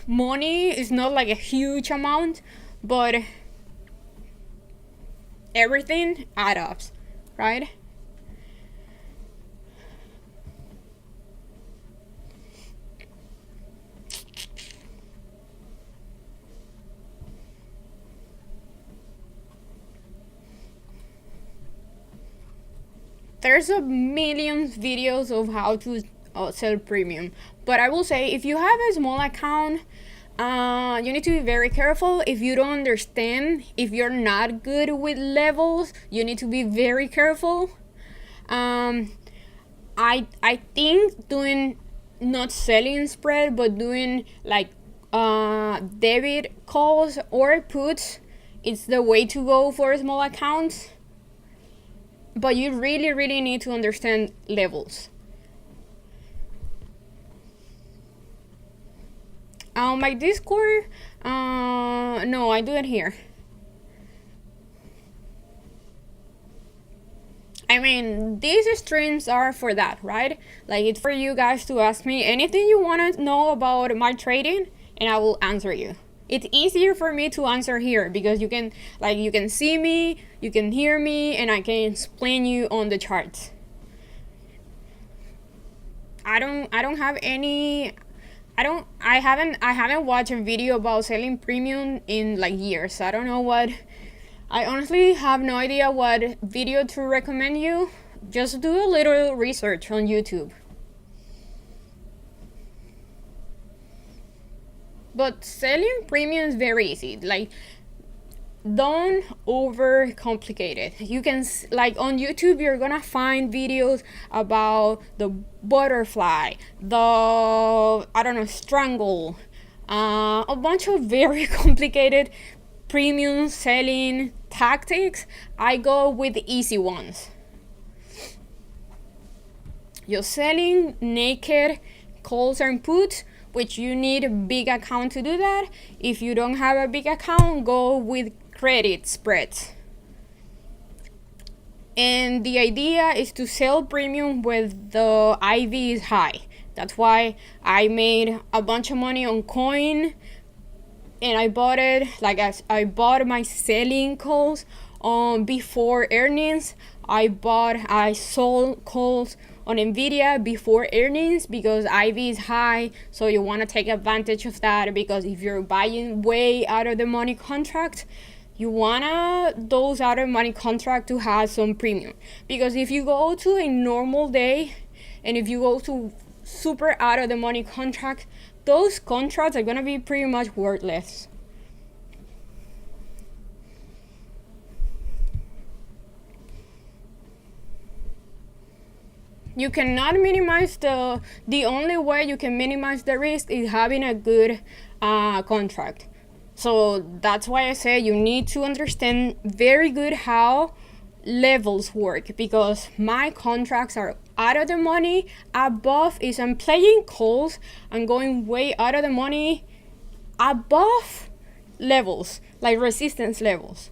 money. It's not like a huge amount, but everything adds up, right? There's a million videos of how to sell premium, but I will say if you have a small account, you need to be very careful. If you don't understand, if you're not good with levels, you need to be very careful. I think doing, not selling spread, but doing like debit calls or puts, it's the way to go for small accounts. But you really need to understand levels. My Discord, no, I do it here. I mean, these streams are for that, right? Like, it's for you guys to ask me anything you want to know about my trading, and I will answer you. It's easier for me to answer here because you can see me, you can hear me, and I can explain you on the charts. I haven't watched a video about selling premium in like years. I don't know I honestly have no idea what video to recommend you. Just do a little research on YouTube. But selling premium is very easy. Like, don't overcomplicate it. You can, like on YouTube, you're gonna find videos about the butterfly, the, I don't know, strangle, a bunch of very complicated premium selling tactics. I go with the easy ones. You're selling naked calls and puts, which you need a big account to do that. If you don't have a big account, go with credit spreads. And the idea is to sell premium with the IV is high. That's why I made a bunch of money on Coin, and I bought it, like I bought my selling calls before earnings. I sold calls on Nvidia before earnings because IV is high, so you want to take advantage of that, because if you're buying way out of the money contract, you wanna those out of money contract to have some premium. Because if you go to a normal day and if you go to super out of the money contract, those contracts are gonna be pretty much worthless. You cannot minimize the only way you can minimize the risk is having a good contract. So that's why I say you need to understand very good how levels work, because my contracts are out of the money. Above is I'm playing calls, I'm going way out of the money above levels, like resistance levels.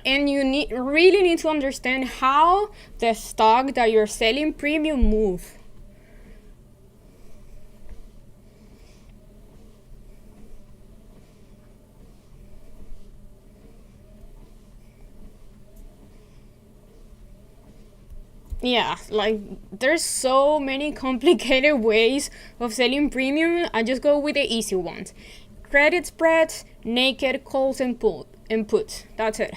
And you really need to understand how the stock that you're selling premium move. Yeah, like there's so many complicated ways of selling premium. I just go with the easy ones. Credit spreads, naked calls and puts. That's it.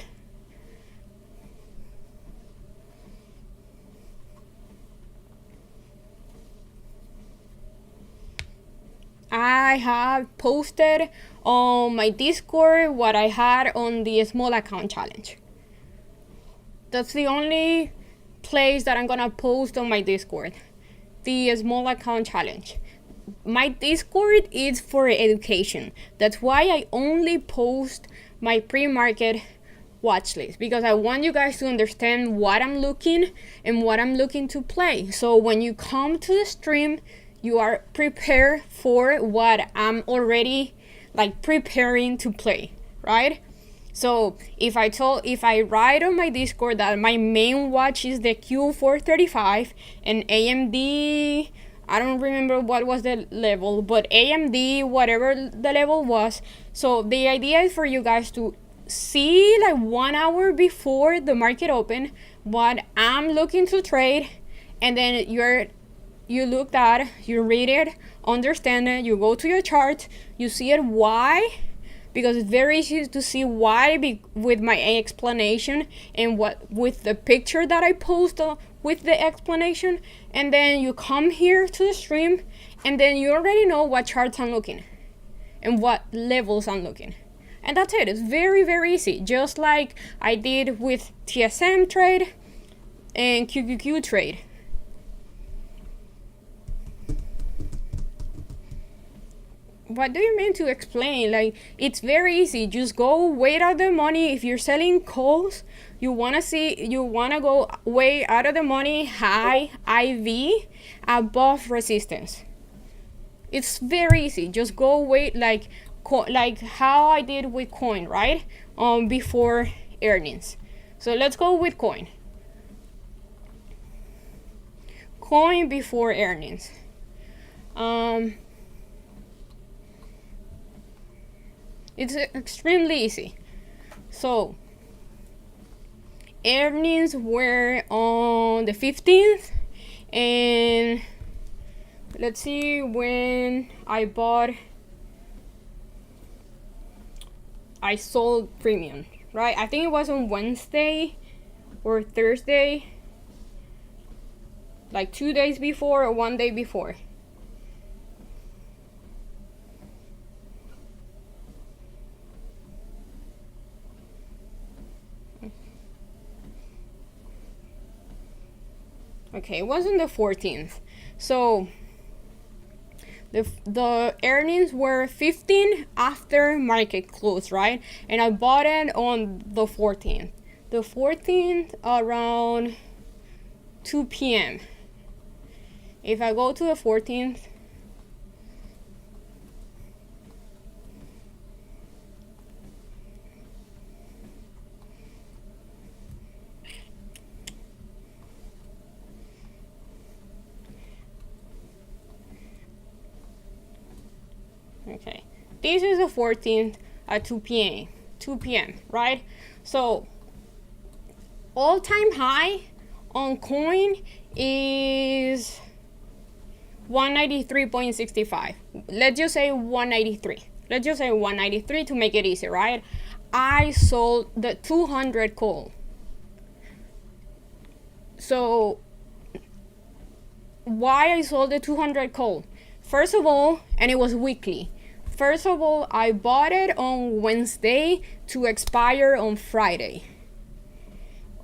I have posted on my Discord what I had on the small account challenge. That's the only place that I'm gonna post on my Discord, the small account challenge. My Discord is for education. That's why I only post my pre-market watch list, because I want you guys to understand what I'm looking and what I'm looking to play. So when you come to the stream, you are prepared for what I'm already like preparing to play, right? So if I write on my Discord that my main watch is the Q435 and AMD, I don't remember what was the level, but AMD, whatever the level was. So the idea is for you guys to see like 1 hour before the market open what I'm looking to trade, and then you look at, you read it, understand it, you go to your chart, you see it why, because it's very easy to see why with my explanation and what with the picture that I post with the explanation. And then you come here to the stream, and then you already know what charts I'm looking and what levels I'm looking. And that's it. It's very, very easy. Just like I did with TSM trade and QQQ trade. What do you mean to explain? Like, it's very easy. Just go way out of the money. If you're selling calls, you wanna go way out of the money, high IV, above resistance. It's very easy. Just go way like how I did with Coin, right? Before earnings. So let's go with Coin. Coin before earnings. It's extremely easy. So earnings were on the 15th, and let's see when I sold premium, right? I think it was on Wednesday or Thursday, like 2 days before or 1 day before. Okay, it was on the 14th. So the earnings were 15 after market close, right? And I bought it on the 14th. The 14th around 2 p.m. If I go to the 14th, okay, this is the 14th at 2 p.m., right? So all-time high on coin is 193.65. Let's just say 193. Let's just say 193 to make it easy, right? I sold the 200 call. So why I sold the 200 call? First of all, and it was weekly. First of all, I bought it on Wednesday to expire on Friday.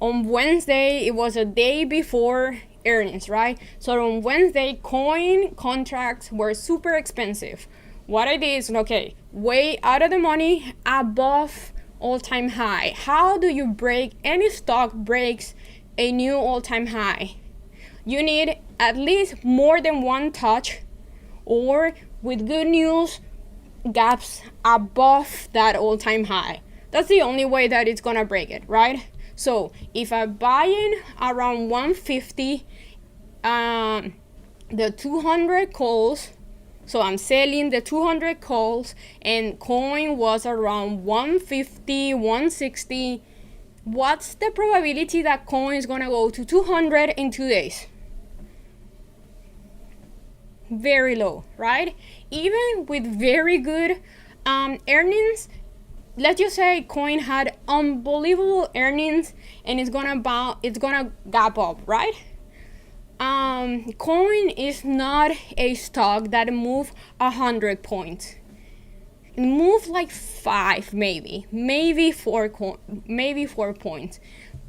On Wednesday, it was a day before earnings, right? So on Wednesday, coin contracts were super expensive. What I did is, okay, way out of the money, above all-time high. How do you break, any stock breaks a new all-time high? You need at least more than one touch, or with good news, gaps above that all-time high. That's the only way that it's gonna break it, right? So if I buy in around 150, the 200 calls, so I'm selling the 200 calls, and coin was around 150, 160. What's the probability that coin is gonna go to 200 in 2 days? Very low, right? Even with very good earnings, let's just say coin had unbelievable earnings and it's gonna gap up, right? Coin is not a stock that move 100 points. It moved like 5, maybe 4 points.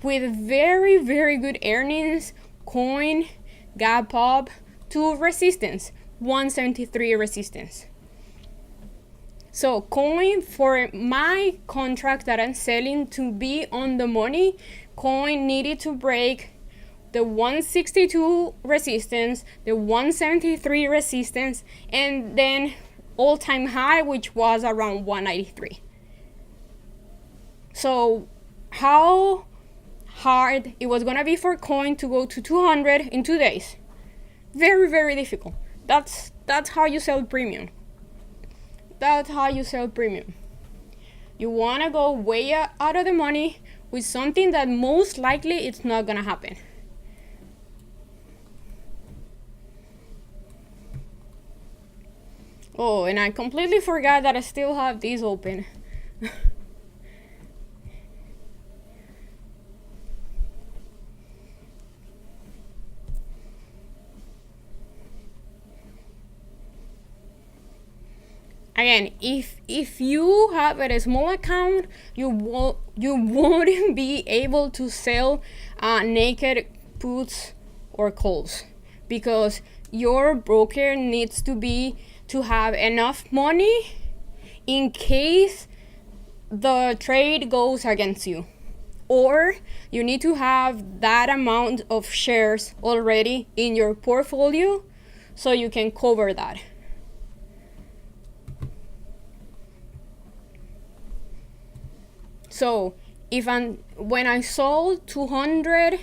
With very, very good earnings, coin gap up to resistance, 173 resistance. So coin, for my contract that I'm selling to be on the money, coin needed to break the 162 resistance, the 173 resistance, and then all-time high, which was around 193. So how hard it was gonna be for coin to go to 200 in 2 days? Very, very difficult. That's how you sell premium. That's how you sell premium. You wanna go way out of the money with something that most likely it's not gonna happen. Oh, and I completely forgot that I still have these open. Again, if you have a small account, you won't be able to sell naked puts or calls, because your broker needs to have enough money in case the trade goes against you, or you need to have that amount of shares already in your portfolio so you can cover that. So when I sold 200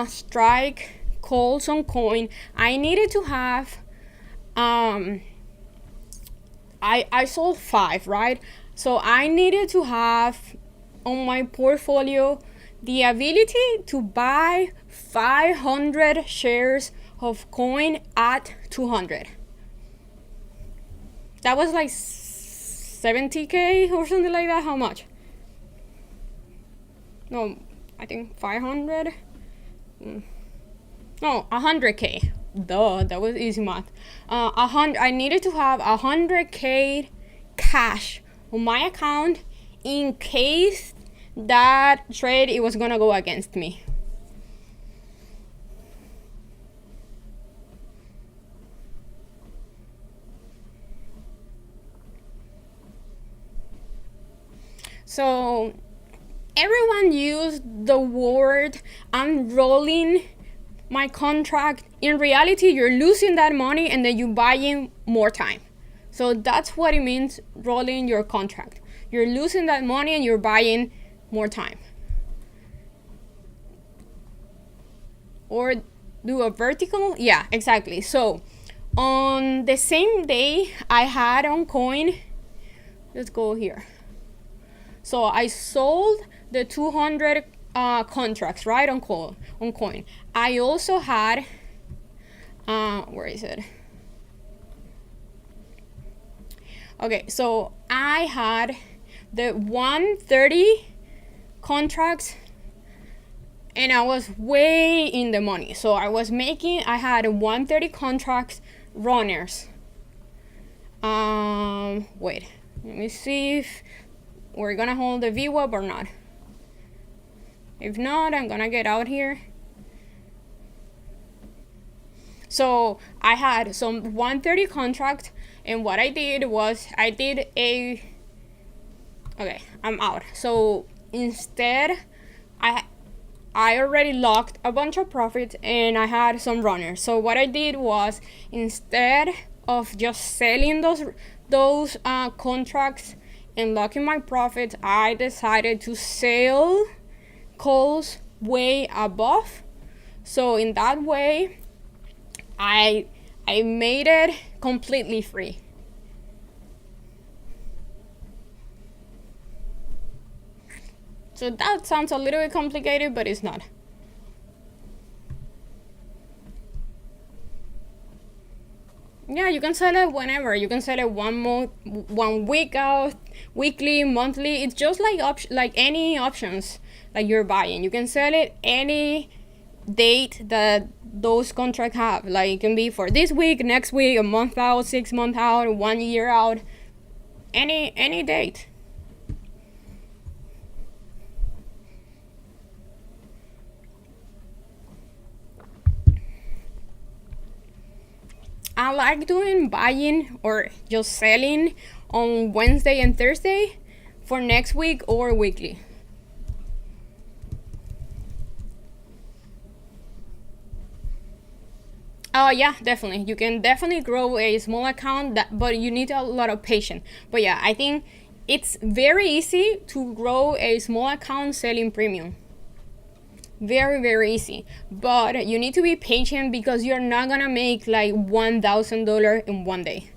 strike calls on coin, I needed to have I sold 5, right? So I needed to have on my portfolio the ability to buy 500 shares of coin at 200. That was like 70K or something like that. How much? No, I think 500. No, 100K. Duh, that was easy math. I needed to have 100K cash on my account in case that trade it was gonna go against me. So everyone used the word "I'm rolling my contract." In reality, you're losing that money and then you're buying more time. So that's what it means, rolling your contract. You're losing that money and you're buying more time. Or do a vertical. Yeah, exactly. So on the same day I had on coin, let's go here. So I sold the 200 contracts, right, on coin. I also had where is it? Okay, so I had the 130 contracts and I was way in the money. So I had 130 contracts runners. Wait, let me see if we're gonna hold the VWAP or not. If not, I'm gonna get out here. So I had some 130 contract, and what I did was okay, I'm out. So instead, I already locked a bunch of profits and I had some runners. So what I did was, instead of just selling those contracts and locking my profits, I decided to sell calls way above. So in that way, I made it completely free. So that sounds a little bit complicated, but it's not. Yeah, you can sell it whenever. You can sell it 1 week out, weekly, monthly. It's just like any options like you're buying. You can sell it any date that those contracts have. Like, it can be for this week, next week, a month out, 6 months out, 1 year out, any date. I like doing buying or just selling on Wednesday and Thursday for next week or weekly. Oh yeah, definitely. You can definitely grow a small account, but you need a lot of patience. But yeah, I think it's very easy to grow a small account selling premium. Very, very easy. But you need to be patient because you're not gonna make like $1,000 in 1 day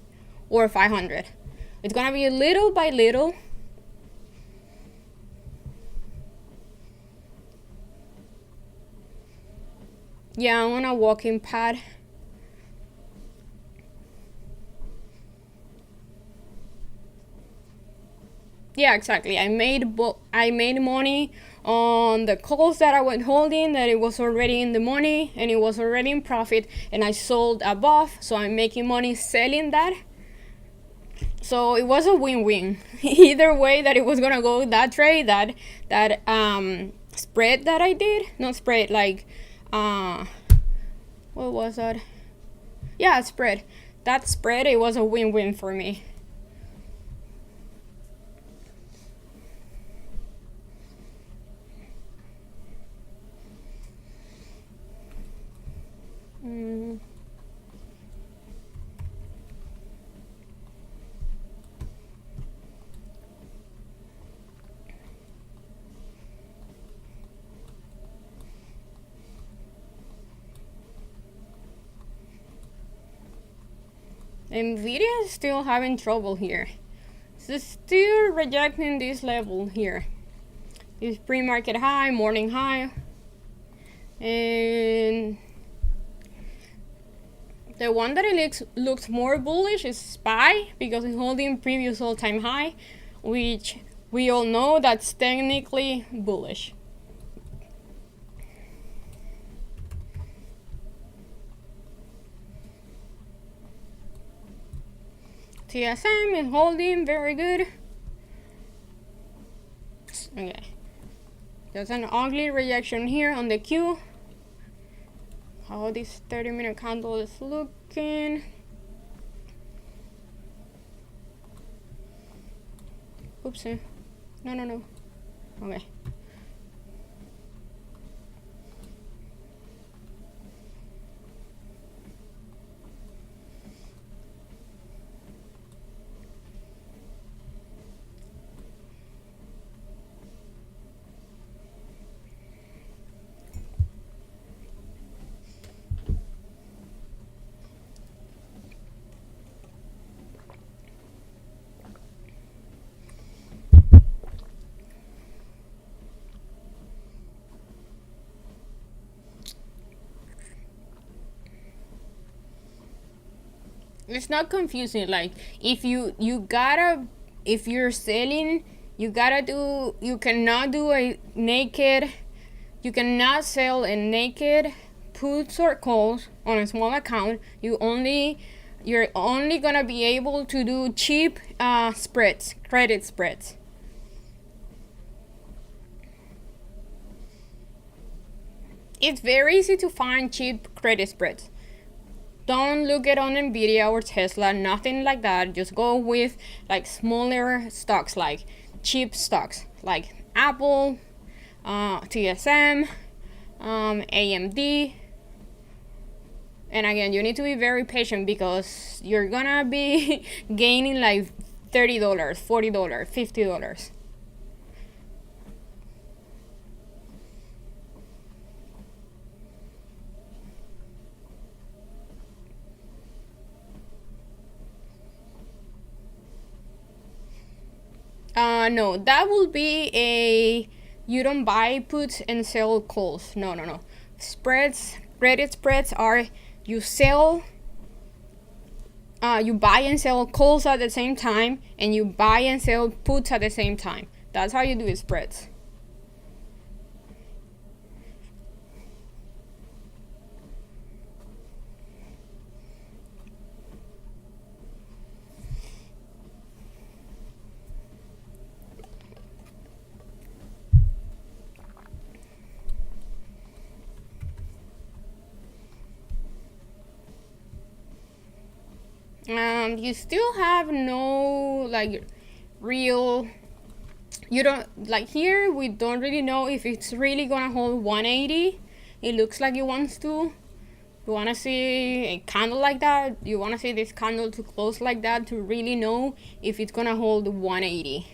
or 500. It's gonna be little by little. Yeah, I'm on a walking pad. Yeah, exactly. I made money on the calls that I went holding, that it was already in the money and it was already in profit, and I sold above, so I'm making money selling that. So it was a win-win. Either way that it was gonna go, that trade, that spread that I did, not spread, like what was that? Yeah, spread. That spread, it was a win-win for me. Nvidia is still having trouble here. It's still rejecting this level here. This pre-market high, morning high, and the one that it looks more bullish is SPY, because it's holding previous all-time high, which we all know that's technically bullish. TSM is holding very good. Okay. There's an ugly rejection here on the Q. How this 30-minute candle is looking. Oopsie. No. Okay. It's not confusing. Like, if you're selling, you cannot do a naked, you cannot sell a naked puts or calls on a small account. You're only gonna be able to do cheap spreads, credit spreads. It's very easy to find cheap credit spreads. Don't look it on Nvidia or Tesla, nothing like that. Just go with like smaller stocks, like cheap stocks, like Apple, TSM, AMD. And again, you need to be very patient because you're gonna be gaining like $30, $40, $50. No, that will be a, you don't buy puts and sell calls. No. Spreads, credit spreads are, you sell, you buy and sell calls at the same time, and you buy and sell puts at the same time. That's how you do it, spreads. You still have no like real, you don't, like here we don't really know if it's really gonna hold 180. It looks like it wants to. You want to see a candle like that, you want to see this candle to close like that to really know if it's gonna hold 180.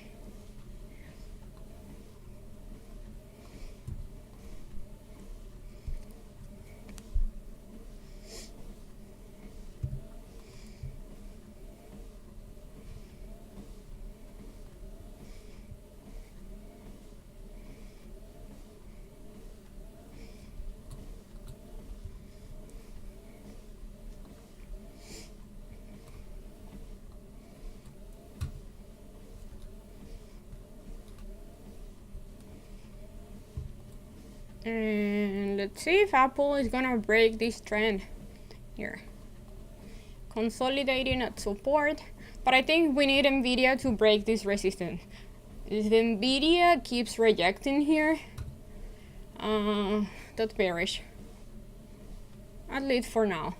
And let's see if Apple is gonna break this trend here. Consolidating at support, but I think we need Nvidia to break this resistance. If Nvidia keeps rejecting here, that's bearish, at least for now.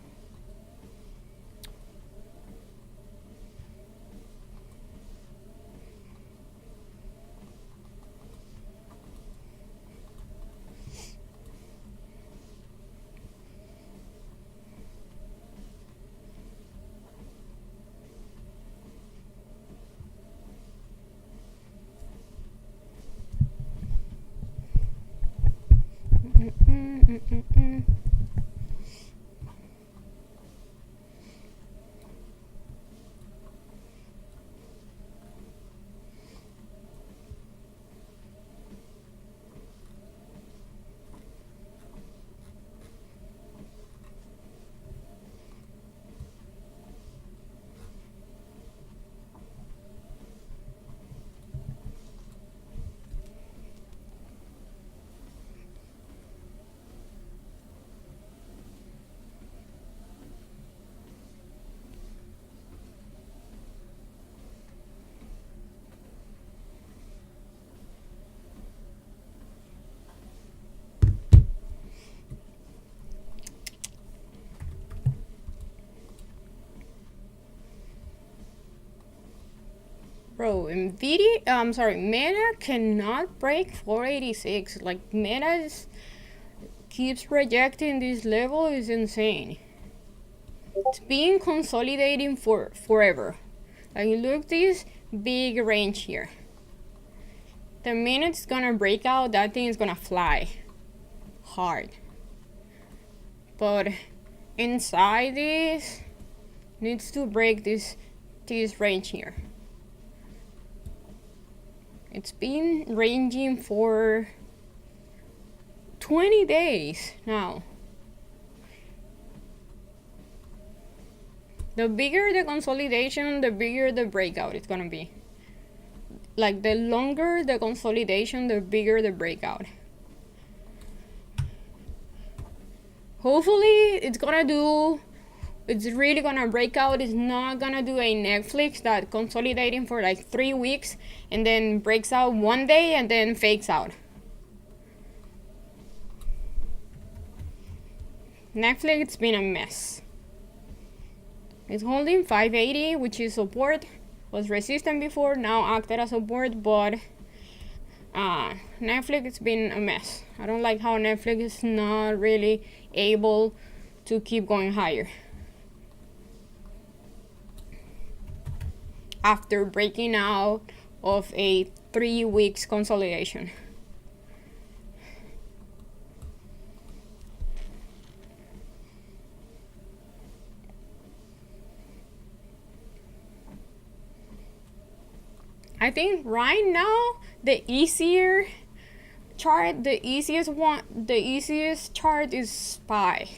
Bro, Nvidia, I'm sorry, Meta cannot break 486. Like, Meta keeps rejecting this level is insane. It's been consolidating for forever. Like, look this big range here. The minute it's gonna break out, that thing is gonna fly hard. But inside this needs to break this range here. It's been ranging for 20 days now. The bigger the consolidation, the bigger the breakout it's gonna be. Like, the longer the consolidation, the bigger the breakout. Hopefully it's really gonna break out. It's not gonna do a Netflix that consolidating for like 3 weeks and then breaks out one day and then fakes out. Netflix, it's been a mess. It's holding 580, which is support. Was resistant before, now acted as support, but Netflix, it's been a mess. I don't like how Netflix is not really able to keep going higher after breaking out of a 3 weeks consolidation. I think right now the easiest chart is SPY.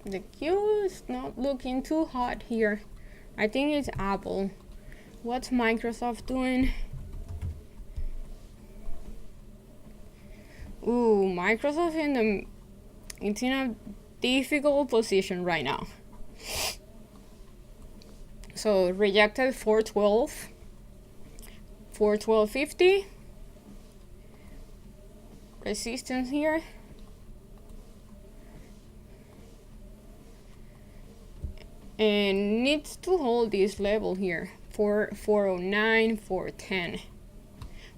The Q is not looking too hot here. I think it's Apple. What's Microsoft doing? Ooh, Microsoft it's in a difficult position right now. So rejected 412.50. Resistance here. And needs to hold this level here for 409, 410.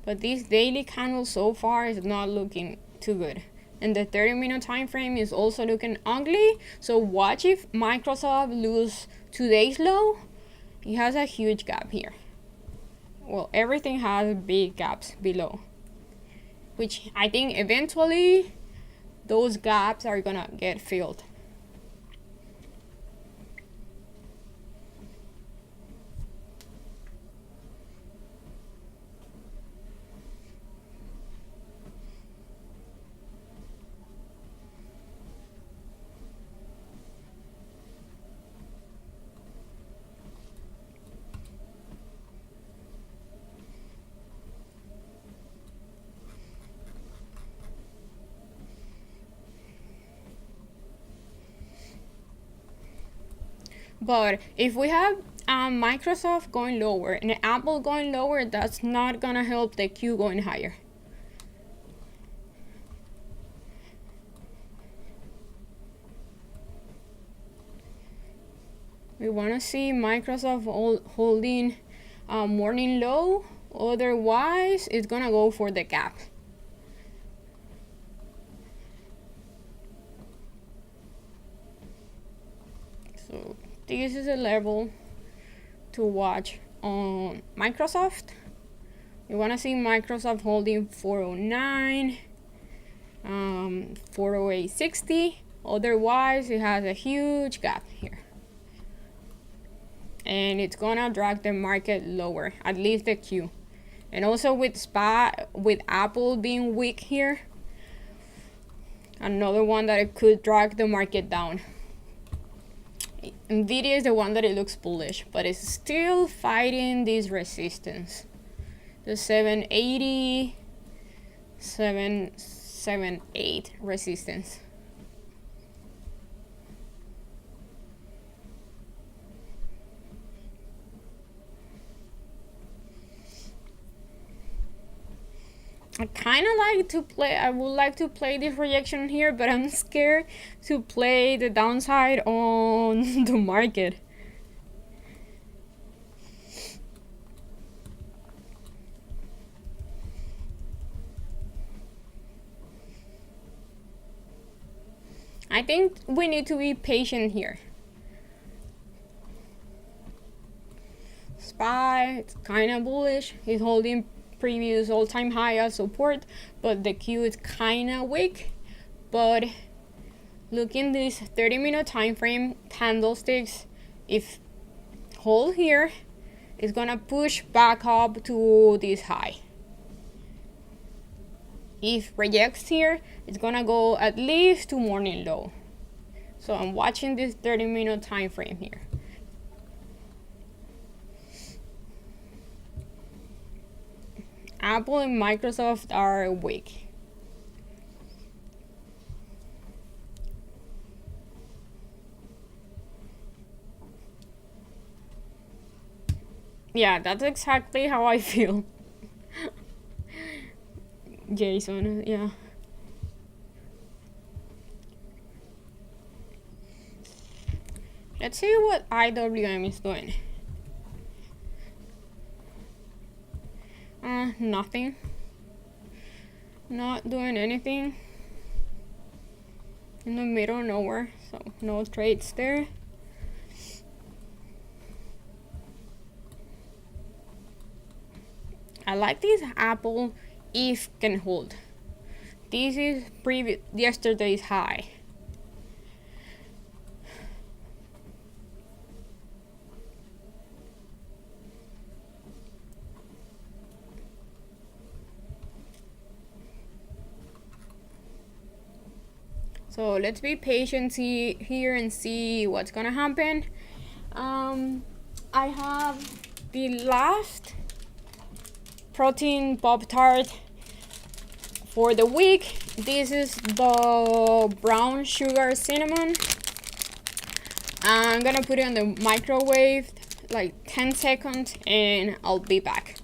But this daily candle so far is not looking too good. And the 30-minute time frame is also looking ugly. So watch if Microsoft lose today's low. It has a huge gap here. Well, everything has big gaps below, which I think eventually those gaps are gonna get filled. But if we have Microsoft going lower and Apple going lower, that's not gonna help the Q going higher. We want to see Microsoft holding morning low. Otherwise, it's gonna go for the gap. So this is a level to watch on Microsoft. You want to see Microsoft holding 409, 408.60. Otherwise, it has a huge gap here. and it's gonna drag the market lower, at least the Q. And also with Apple being weak here, another one that it could drag the market down. Nvidia is the one that it looks bullish, but it's still fighting this resistance, the 780 778 resistance. I would like to play this rejection here, but I'm scared to play the downside on the market. I think we need to be patient here. SPY, it's kind of bullish. He's holding previous all-time high as support, but the Q is kind of weak. But look in this 30-minute time frame candlesticks. If hold here, it's gonna push back up to this high. If rejects here, it's gonna go at least to morning low. So I'm watching this 30-minute time frame here. Apple and Microsoft are weak. Yeah, that's exactly how I feel. Jason, yeah. Let's see what IWM is doing. Nothing. Not doing anything. In the middle of nowhere, so no trades there. I like this Apple if can hold. This is yesterday's high. So let's be patient here and see what's gonna happen. I have the last protein Pop-Tart for the week. This is the brown sugar cinnamon. I'm gonna put it on the microwave like 10 seconds and I'll be back.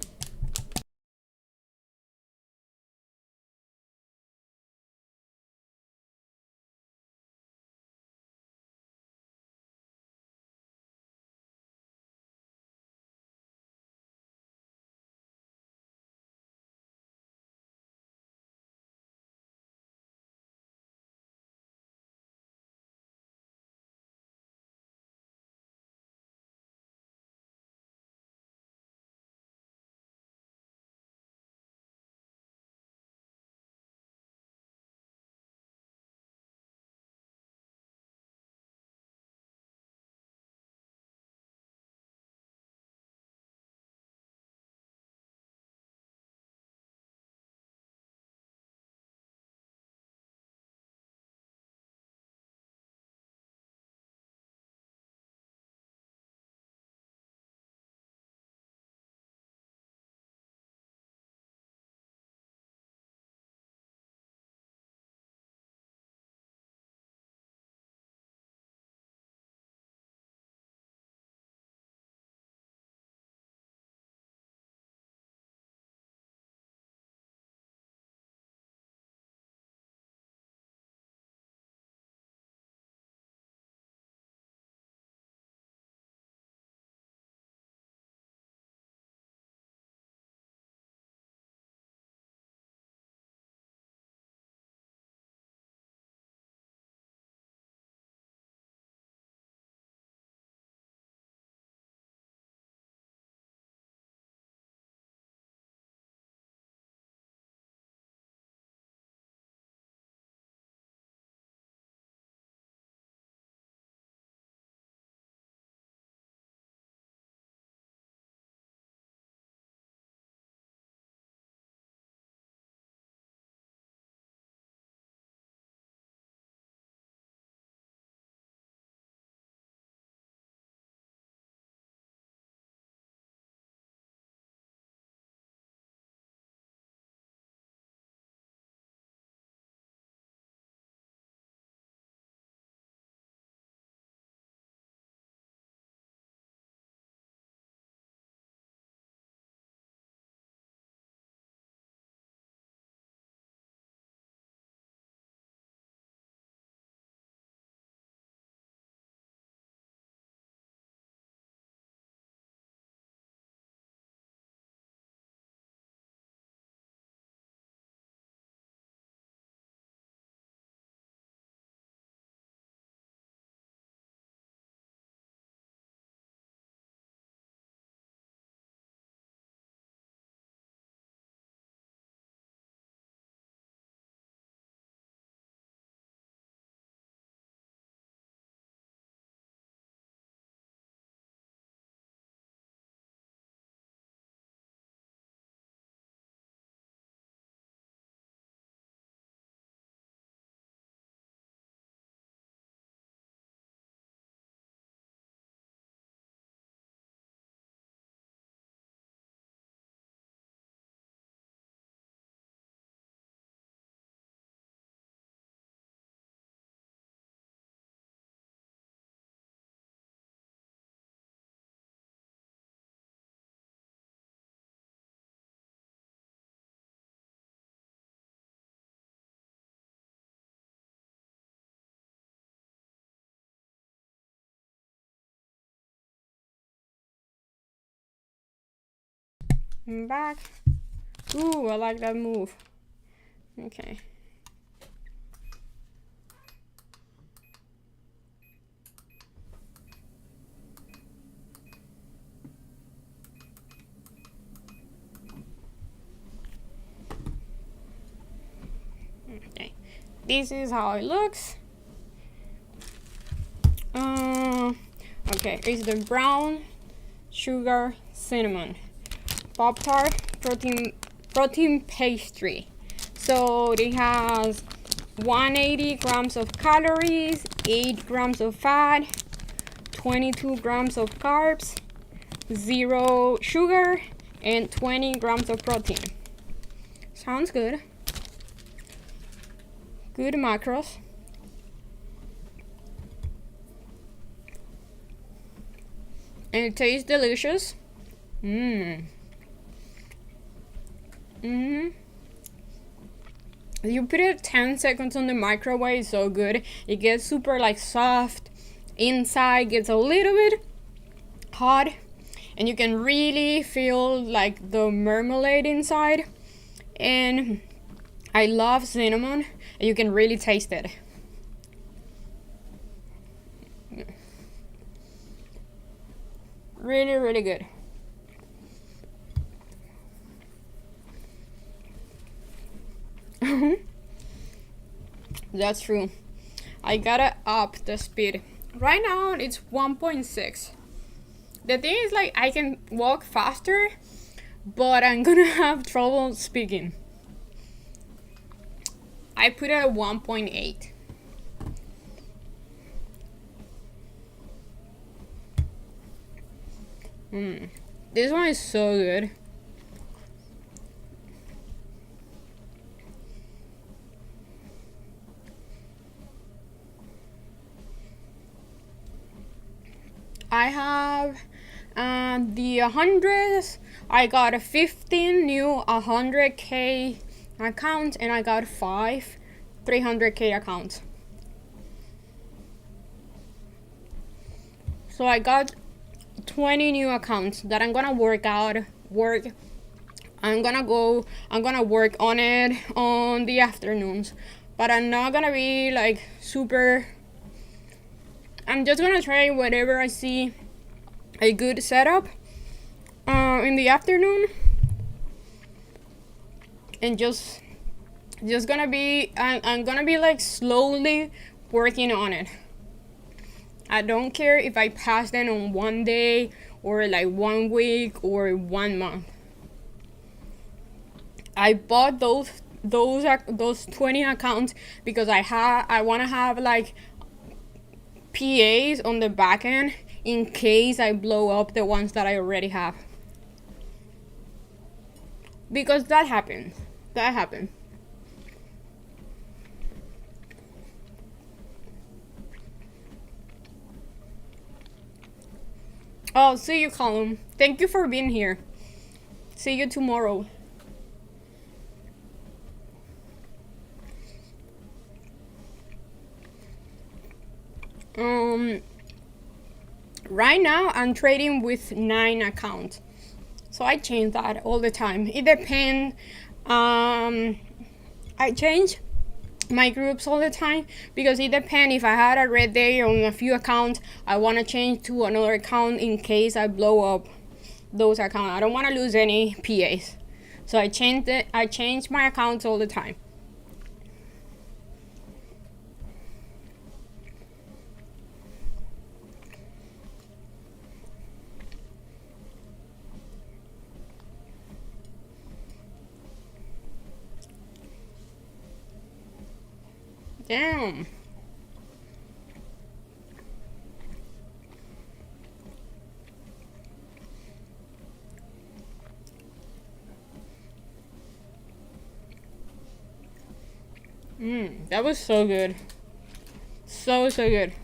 back. Ooh, I like that move. Okay. Okay. This is how it looks. Okay, it's the brown sugar cinnamon Pop-Tart protein pastry. So it has 180 grams of calories, 8 grams of fat, 22 grams of carbs, 0 sugar, and 20 grams of protein. Sounds good. Good macros. And it tastes delicious. You put it 10 seconds on the microwave, it's so good. It gets super like soft. Inside gets a little bit hot. And you can really feel like the marmalade inside. And I love cinnamon. And you can really taste it. Really, really good. That's true. I gotta up the speed. Right now it's 1.6. The thing is, like, I can walk faster, but I'm gonna have trouble speaking. I put it at 1.8. This one is so good. I have the 100s. I got a 15 new 100K accounts, and I got 5 300K accounts. So I got 20 new accounts that I'm gonna I'm gonna work on it on the afternoons, but I'm not gonna be like super. I'm just gonna try whatever I see a good setup in the afternoon, and just gonna be I'm gonna be like slowly working on it. I don't care if I pass them on one day or like 1 week or 1 month. I bought those 20 accounts because I want to have like PAs on the back end in case I blow up the ones that I already have. Because that happened. Oh, see you, Column. Thank you for being here. See you tomorrow. Right now I'm trading with 9 accounts. So I change that all the time. It depends. I change my groups all the time because it depends. If I had a red day on a few accounts, I want to change to another account in case I blow up those accounts. I don't want to lose any PAs. So I change my accounts all the time. Damn. That was so good. So good.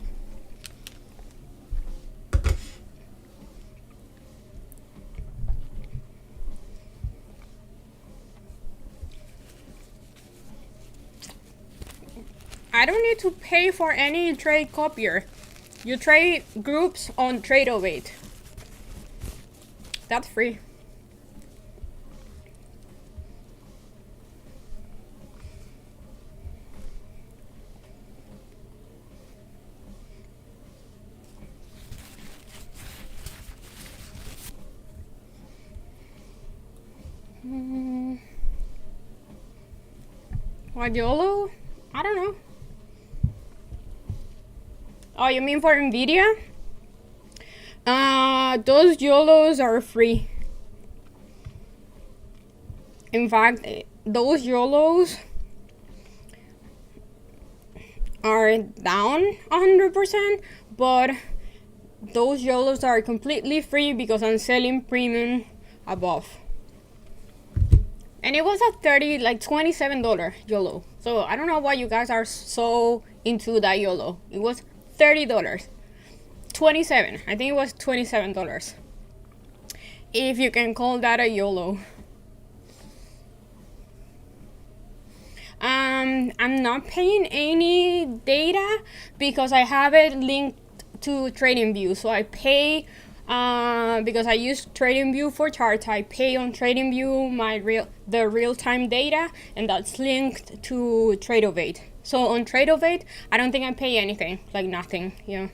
I don't need to pay for any trade copier. You trade groups on Tradeovate. That's free. What, YOLO? I don't know. Oh, you mean for NVIDIA? Those YOLOs are free. In fact, those YOLOs are down 100%, but those YOLOs are completely free because I'm selling premium above. And it was a $27 YOLO. So I don't know why you guys are so into that YOLO. It was $30. 27. I think it was $27. If you can call that a YOLO. I'm not paying any data because I have it linked to TradingView. So I pay because I use TradingView for charts. I pay on TradingView the real-time data, and that's linked to Tradeovate. So on Tradeovate, I don't think I pay anything, like nothing, yeah.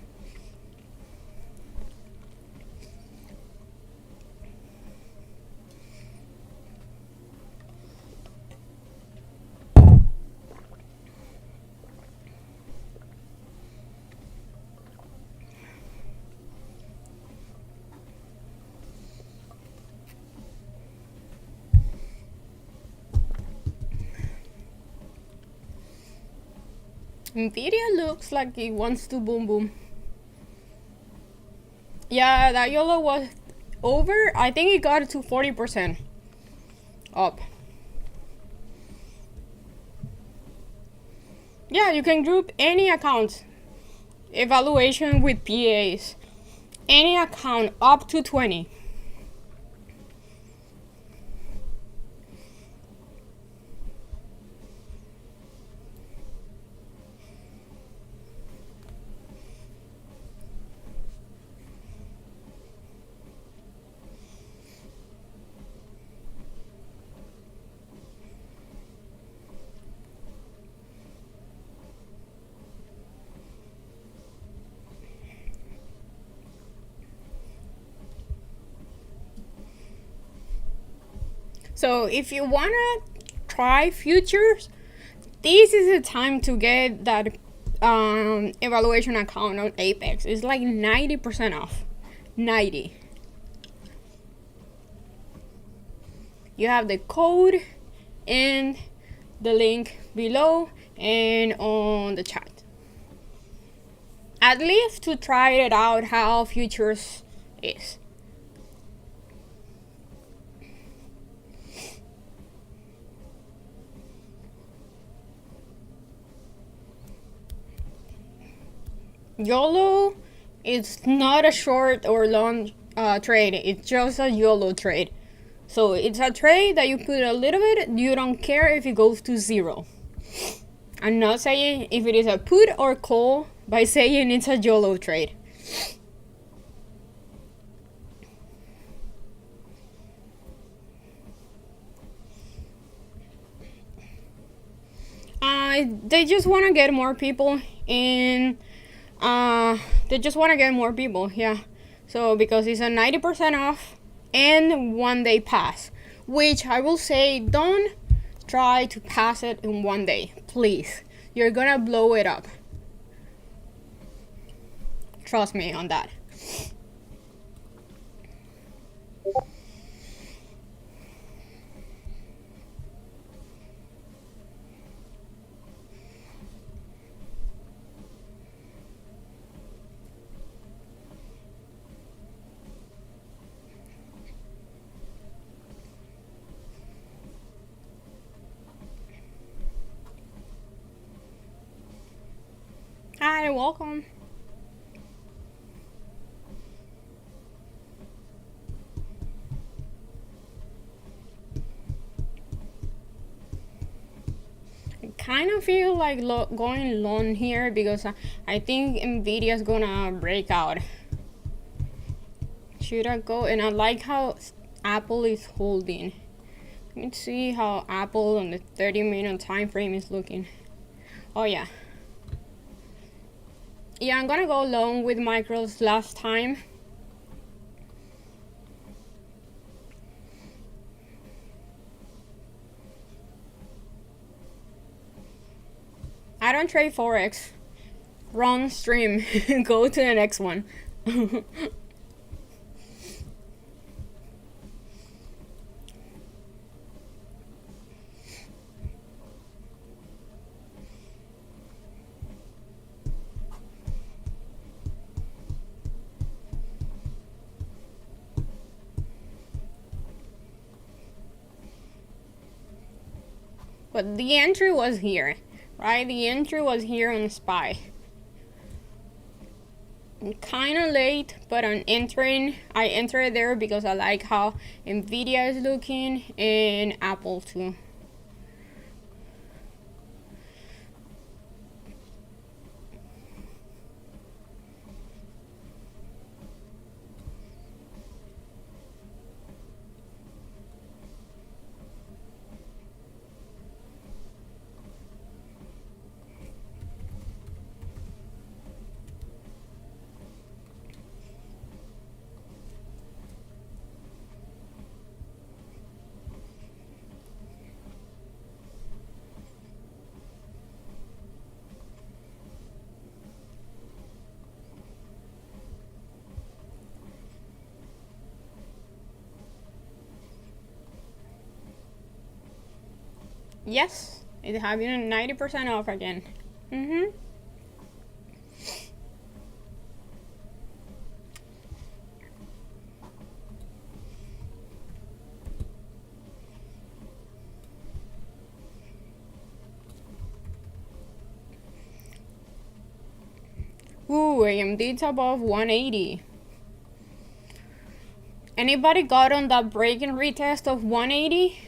NVIDIA looks like it wants to boom boom. Yeah, that YOLO was over. I think it got to 40% up. Yeah, you can group any account. Evaluation with PAs. Any account up to 20. So if you wanna try futures, this is the time to get that evaluation account on Apex. It's like 90% off. 90. You have the code and the link below and on the chat. At least to try it out how futures is. YOLO is not a short or long trade. It's just a YOLO trade. So it's a trade that you put a little bit, you don't care if it goes to zero. I'm not saying if it is a put or call by saying it's a YOLO trade. They just want to get more people in. They just want to get more people, yeah. So because it's a 90% off and 1 day pass, which I will say don't try to pass it in 1 day, please. You're gonna blow it up. Trust me on that. Hi, welcome. I kind of feel like going long here because I think NVIDIA is gonna break out. Should I go? And I like how Apple is holding. Let me see how Apple on the 30-minute time frame is looking. Oh yeah. Yeah, I'm gonna go long with micros last time. I don't trade Forex. Wrong stream. Go to the next one. But the entry was here, right? The entry was here on SPY. Kind of late, but on entering, I entered there because I like how Nvidia is looking and Apple too. Yes, it's having a 90% off again. Ooh, AMD's above 180. Anybody got on that break and retest of 180?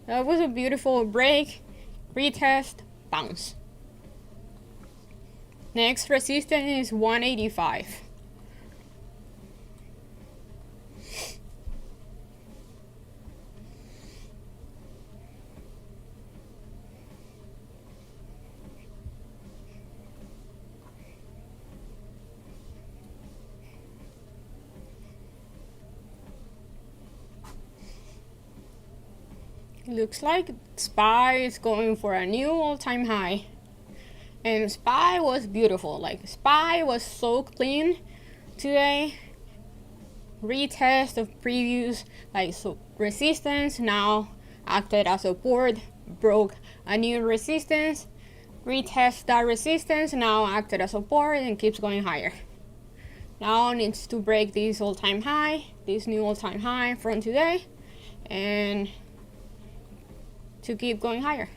That was a beautiful break, retest, bounce. Next resistance is 185. Looks like SPY is going for a new all-time high. And SPY was beautiful. Like, SPY was so clean today. Retest of previous resistance now acted as support, broke a new resistance, retest that resistance, now acted as support and keeps going higher. Now needs to break this all-time high, this new all-time high from today, and to keep going higher.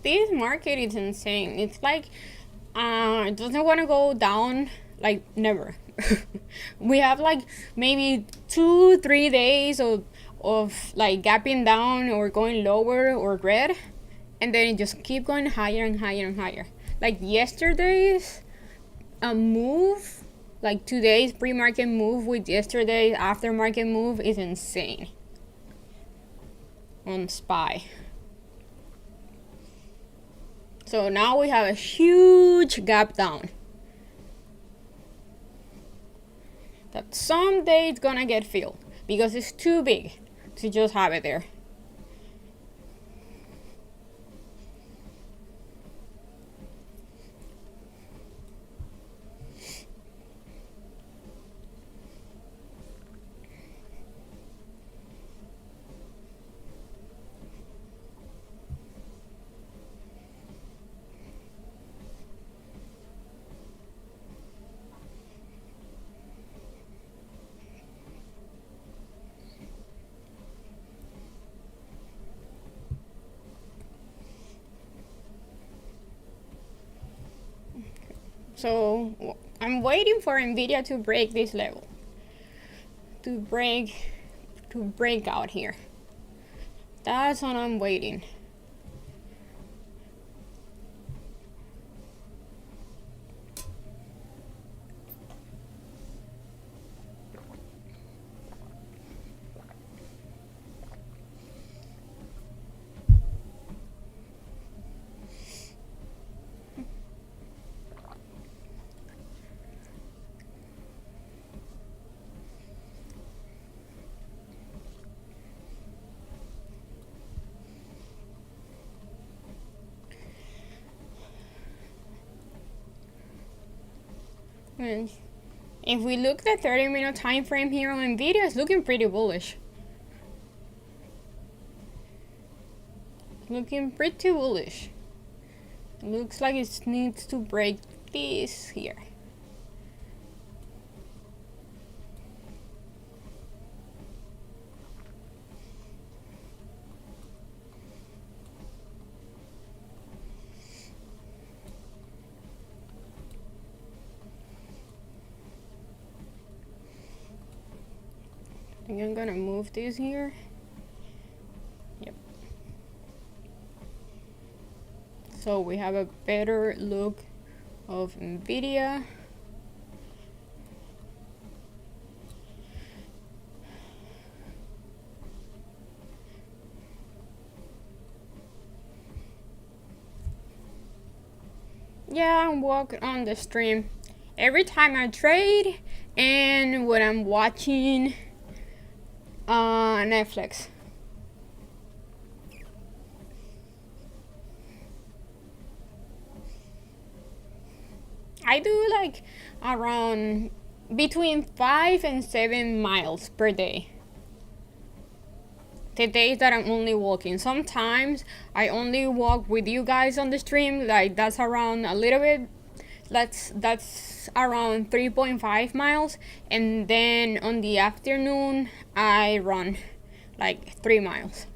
This market is insane. It's like it doesn't want to go down, like never. We have like maybe 2-3 days of like gapping down or going lower or red, and then it just keep going higher and higher and higher. Like yesterday's move, like today's pre-market move with yesterday's after-market move is insane on SPY. So now we have a huge gap down that someday it's gonna get filled because it's too big to just have it there. So I'm waiting for Nvidia to break this level, to break out here. That's what I'm waiting. And if we look at the 30-minute time frame here on Nvidia, it's looking pretty bullish. Looking pretty bullish. Looks like it needs to break this here. I think I'm gonna move this here. Yep. So we have a better look of Nvidia. Yeah, I'm walking on the stream every time I trade and when I'm watching Netflix. I do like around between 5 and 7 miles per day. The days that I'm only walking. Sometimes I only walk with you guys on the stream, like that's around a little bit, that's around 3.5 miles, and then on the afternoon I run like 3 miles.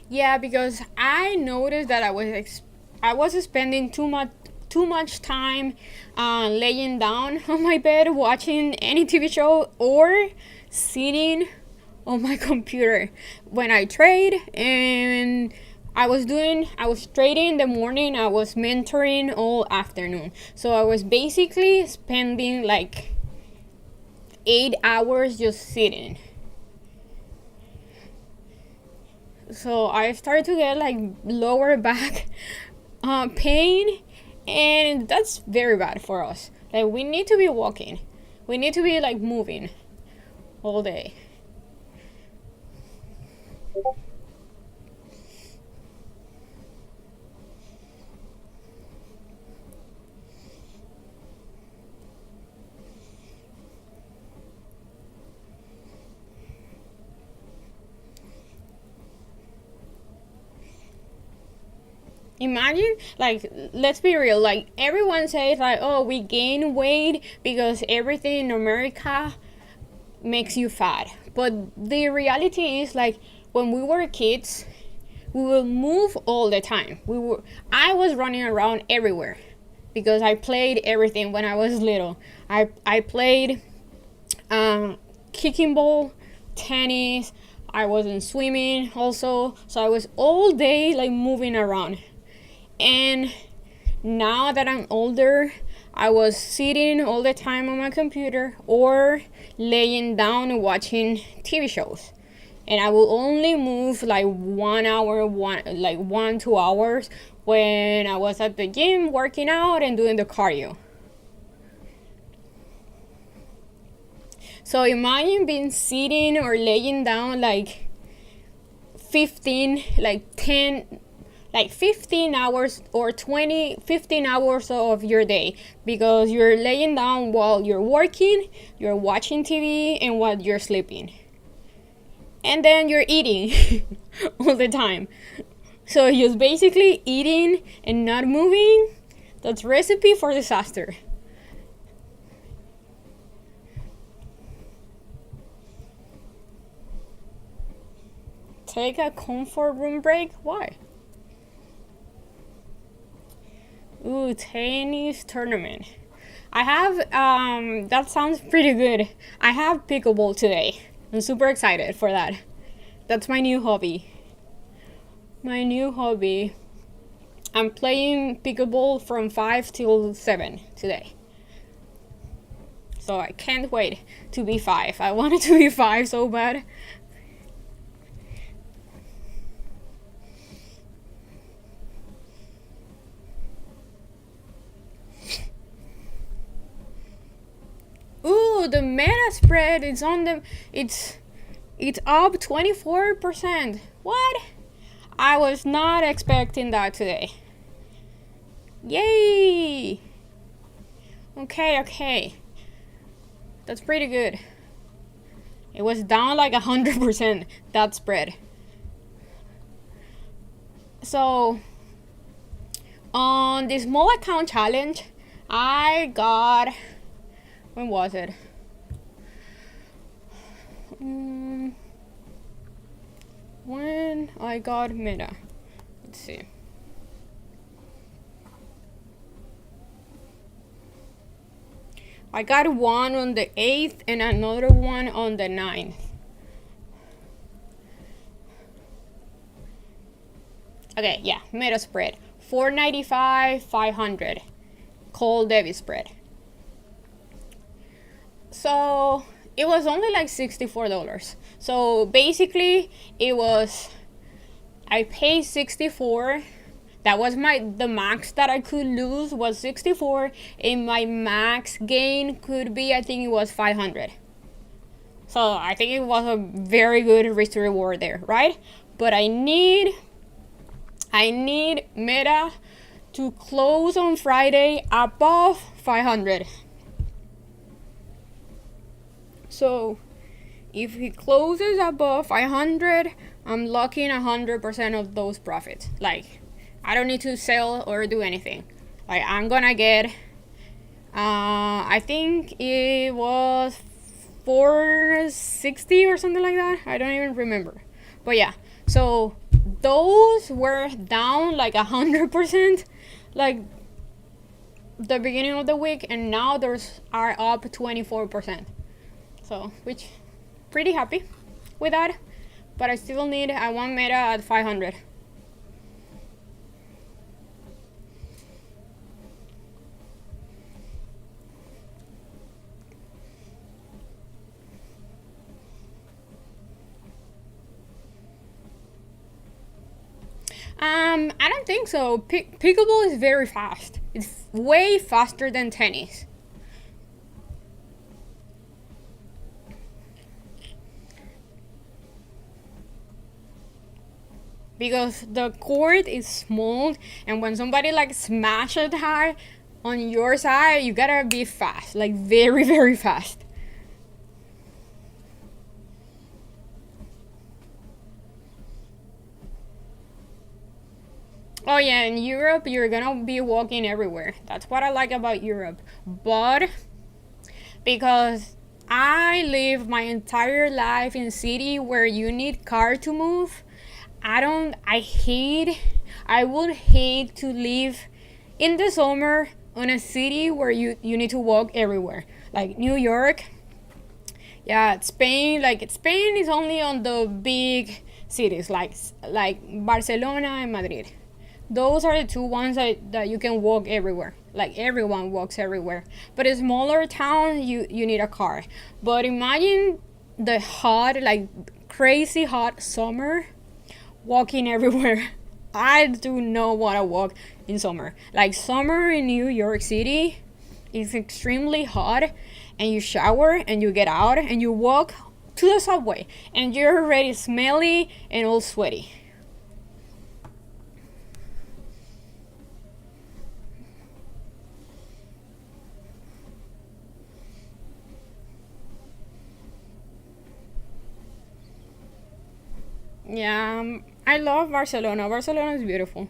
Yeah, because I noticed that I was spending too much time laying down on my bed watching any TV show or sitting on my computer when I trade. And I was trading in the morning, I was mentoring all afternoon, so I was basically spending like 8 hours just sitting. So I started to get like lower back pain, and that's very bad for us. Like we need to be walking, we need to be like moving all day. Imagine, like, let's be real, like everyone says like, oh, we gain weight because everything in America makes you fat, but the reality is like when we were kids we will move all the time. I was running around everywhere because I played everything when I was little. I played kicking ball, tennis, I was in swimming also, so I was all day like moving around. And now that I'm older, I was sitting all the time on my computer or laying down and watching TV shows. And I will only move like 1 hour, 2 hours when I was at the gym working out and doing the cardio. So imagine being sitting or laying down like 15, like 10, like 15 hours or 15 hours of your day, because you're laying down while you're working, you're watching TV, and while you're sleeping. And then you're eating all the time. So you're basically eating and not moving. That's recipe for disaster. Take a comfort room break? Why? Ooh, tennis tournament. I have, that sounds pretty good. I have pickleball today. I'm super excited for that. That's my new hobby. I'm playing pickleball from 5 till 7 today. So I can't wait to be 5. I wanted to be 5 so bad. Ooh, the meta spread is on the, it's It's up 24%. What? I was not expecting that today. Yay! Okay. That's pretty good. It was down like 100%, that spread. So, on the small account challenge, I got, when was it? When I got Meta. Let's see. I got one on the 8th and another one on the 9th. Okay, yeah, Meta spread. 495, 500. Cold debit spread. So it was only like $64. So basically it was, I paid 64. That was the max that I could lose was 64, and my max gain could be, I think it was 500. So I think it was a very good risk to reward there, right? But I need Meta to close on Friday above 500. So if he closes above 500, I'm locking 100% of those profits. Like, I don't need to sell or do anything. Like, I'm gonna get, I think it was 460 or something like that. I don't even remember. But yeah, so those were down like 100%, like the beginning of the week, and now those are up 24%. So, which, pretty happy with that. But I want Meta at 500. I don't think so. Pickleball is very fast. It's way faster than tennis. Because the court is small, and when somebody like smashes hard on your side, you gotta be fast, like very, very fast. Oh yeah, in Europe, you're gonna be walking everywhere. That's what I like about Europe. But because I live my entire life in a city where you need car to move, I would hate to live in the summer in a city where you need to walk everywhere. Like New York. Yeah, Spain is only on the big cities like Barcelona and Madrid. Those are the two ones that you can walk everywhere. Like everyone walks everywhere. But a smaller town, you need a car. But imagine the hot, like crazy hot summer, walking everywhere. I do not want to walk in summer. Like summer in New York City is extremely hot, and you shower and you get out and you walk to the subway and you're already smelly and all sweaty. Yeah, I love Barcelona. Barcelona is beautiful.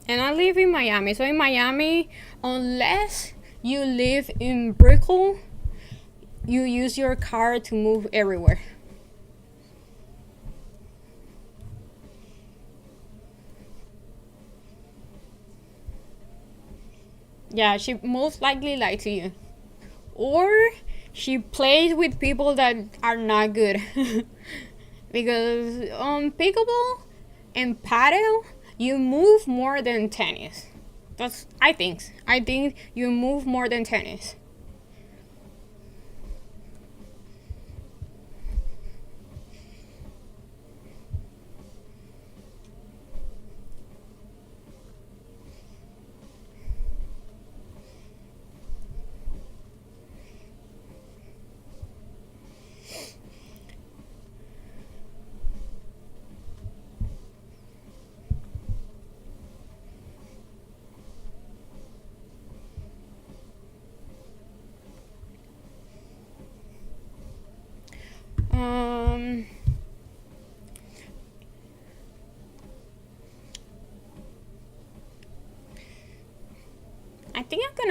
And I live in Miami. So in Miami, unless you live in Brickell, you use your car to move everywhere. Yeah, she most likely lied to you. Or she plays with people that are not good. Because on pickleball and paddle, you move more than tennis. I think you move more than tennis.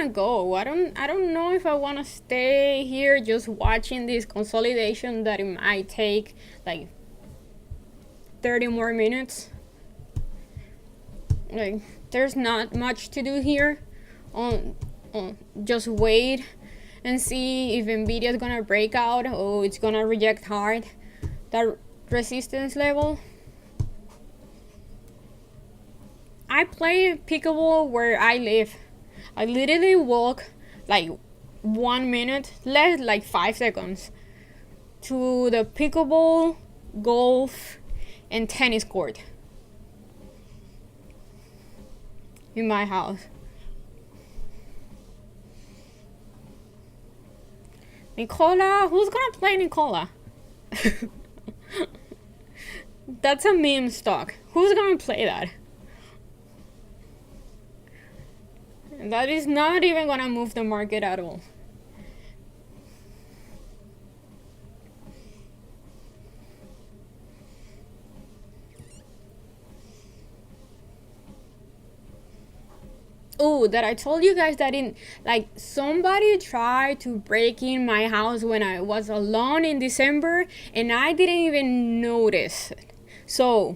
want to go. I don't know if I want to stay here just watching this consolidation that it might take like 30 more minutes. Like, there's not much to do here. Just wait and see if Nvidia is gonna break out or it's gonna reject hard that resistance level. I play pickleball where I live. I literally walk like 1 minute, less like 5 seconds, to the pickleball, golf, and tennis court in my house. Nicola? Who's gonna play Nicola? That's a meme stock. Who's gonna play that? That is not even gonna move the market at all. Oh, that I told you guys that somebody tried to break in my house when I was alone in December and I didn't even notice it. So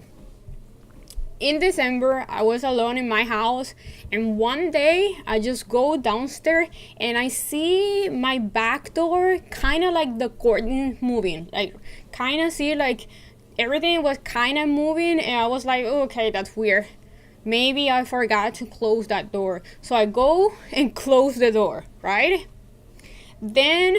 in December, I was alone in my house, and one day I just go downstairs and I see my back door kind of like the curtain moving, like kind of see like everything was kind of moving, and I was like, oh, okay, that's weird. Maybe I forgot to close that door. So I go and close the door, right? Then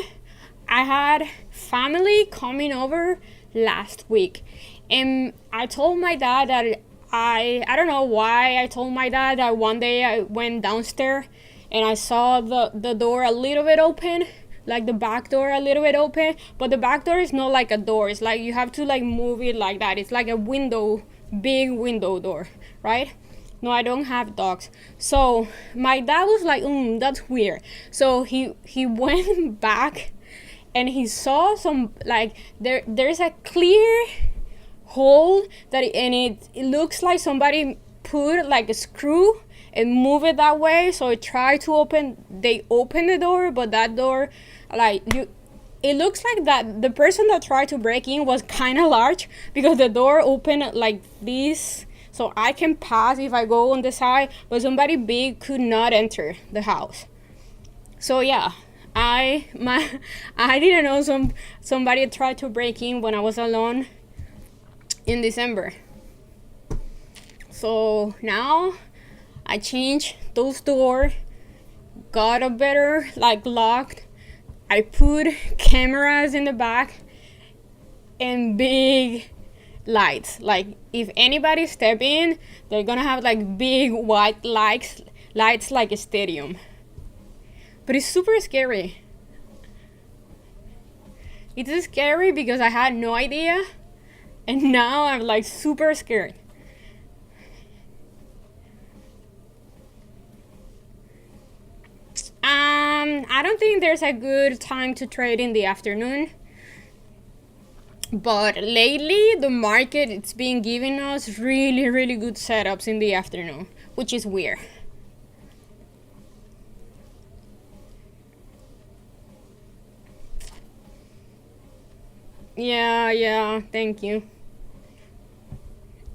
I had family coming over last week, and I told my dad that I don't know why I told my dad that one day I went downstairs and I saw the door a little bit open, like the back door a little bit open, but the back door is not like a door. It's like you have to like move it like that. It's like a window, big window door, right? No, I don't have dogs. So my dad was like, that's weird. So he went back and he saw some, like, there's a clear hole it looks like somebody put like a screw and move it that way. So it tried to they opened the door, but that door, it looks like that the person that tried to break in was kind of large, because the door opened like this, so I can pass if I go on the side, but somebody big could not enter the house. So yeah, I didn't know somebody tried to break in when I was alone in December. So now I changed those doors, got a better locked. I put cameras in the back and big lights. Like if anybody step in, they're gonna have like big white lights like a stadium. But it's super scary. It's scary because I had no idea, and now I'm like super scared. I don't think there's a good time to trade in the afternoon. But lately, the market, it's been giving us really, really good setups in the afternoon, which is weird. Yeah, thank you.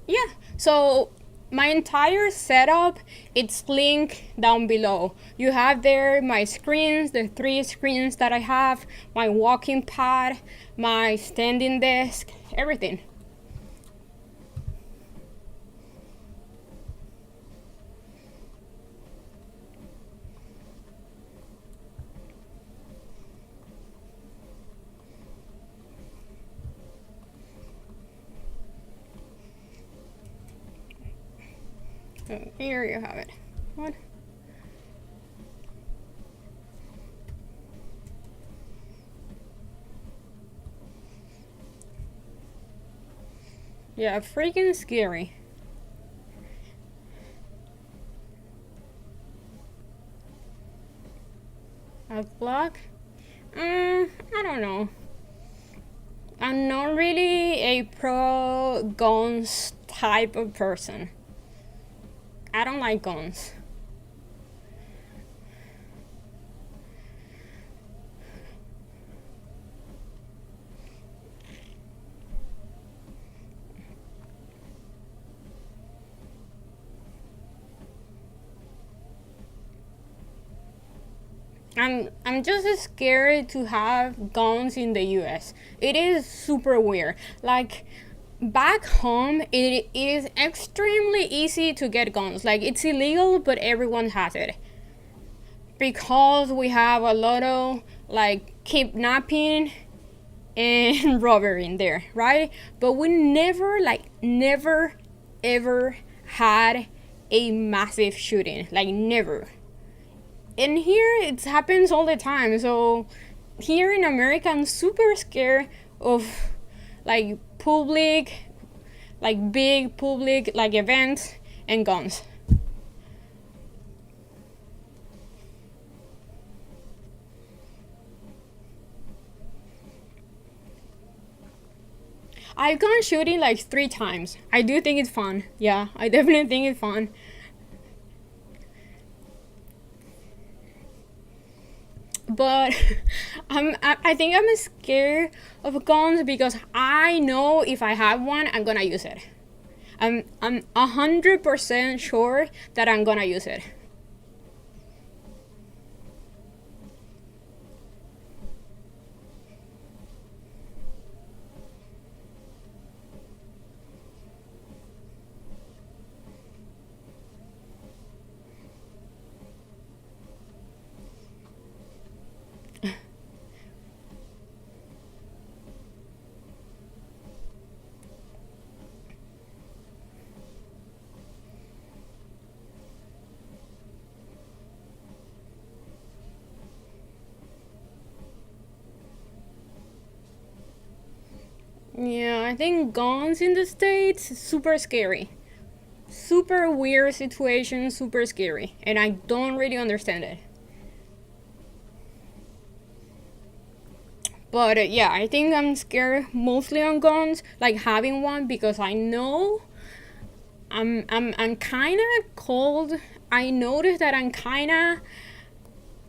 Yeah, so my entire setup, it's linked down below. You have there my screens, the 3 screens that I have, my walking pad, my standing desk, everything. So here you have it. What? Yeah, freaking scary. A block? I don't know. I'm not really a pro guns type of person. I don't like guns. I'm just scared to have guns in the US. It is super weird. Like back home it is extremely easy to get guns. Like it's illegal but everyone has it. Because we have a lot of like kidnapping and robbery in there, right? But we never ever had a massive shooting. Like never. And here it happens all the time. So here in America, I'm super scared of like public, like big public like events and guns. I've gone shooting like 3 times. I do think it's fun. Yeah, I definitely think it's fun. But I think I'm scared of guns because I know if I have one, I'm gonna use it. I'm 100% sure that I'm gonna use it. Yeah, I think guns in the States is super scary. Super weird situation, super scary. And I don't really understand it. But yeah, I think I'm scared mostly on guns, like having one because I know I'm kind of cold. I notice that I'm kind of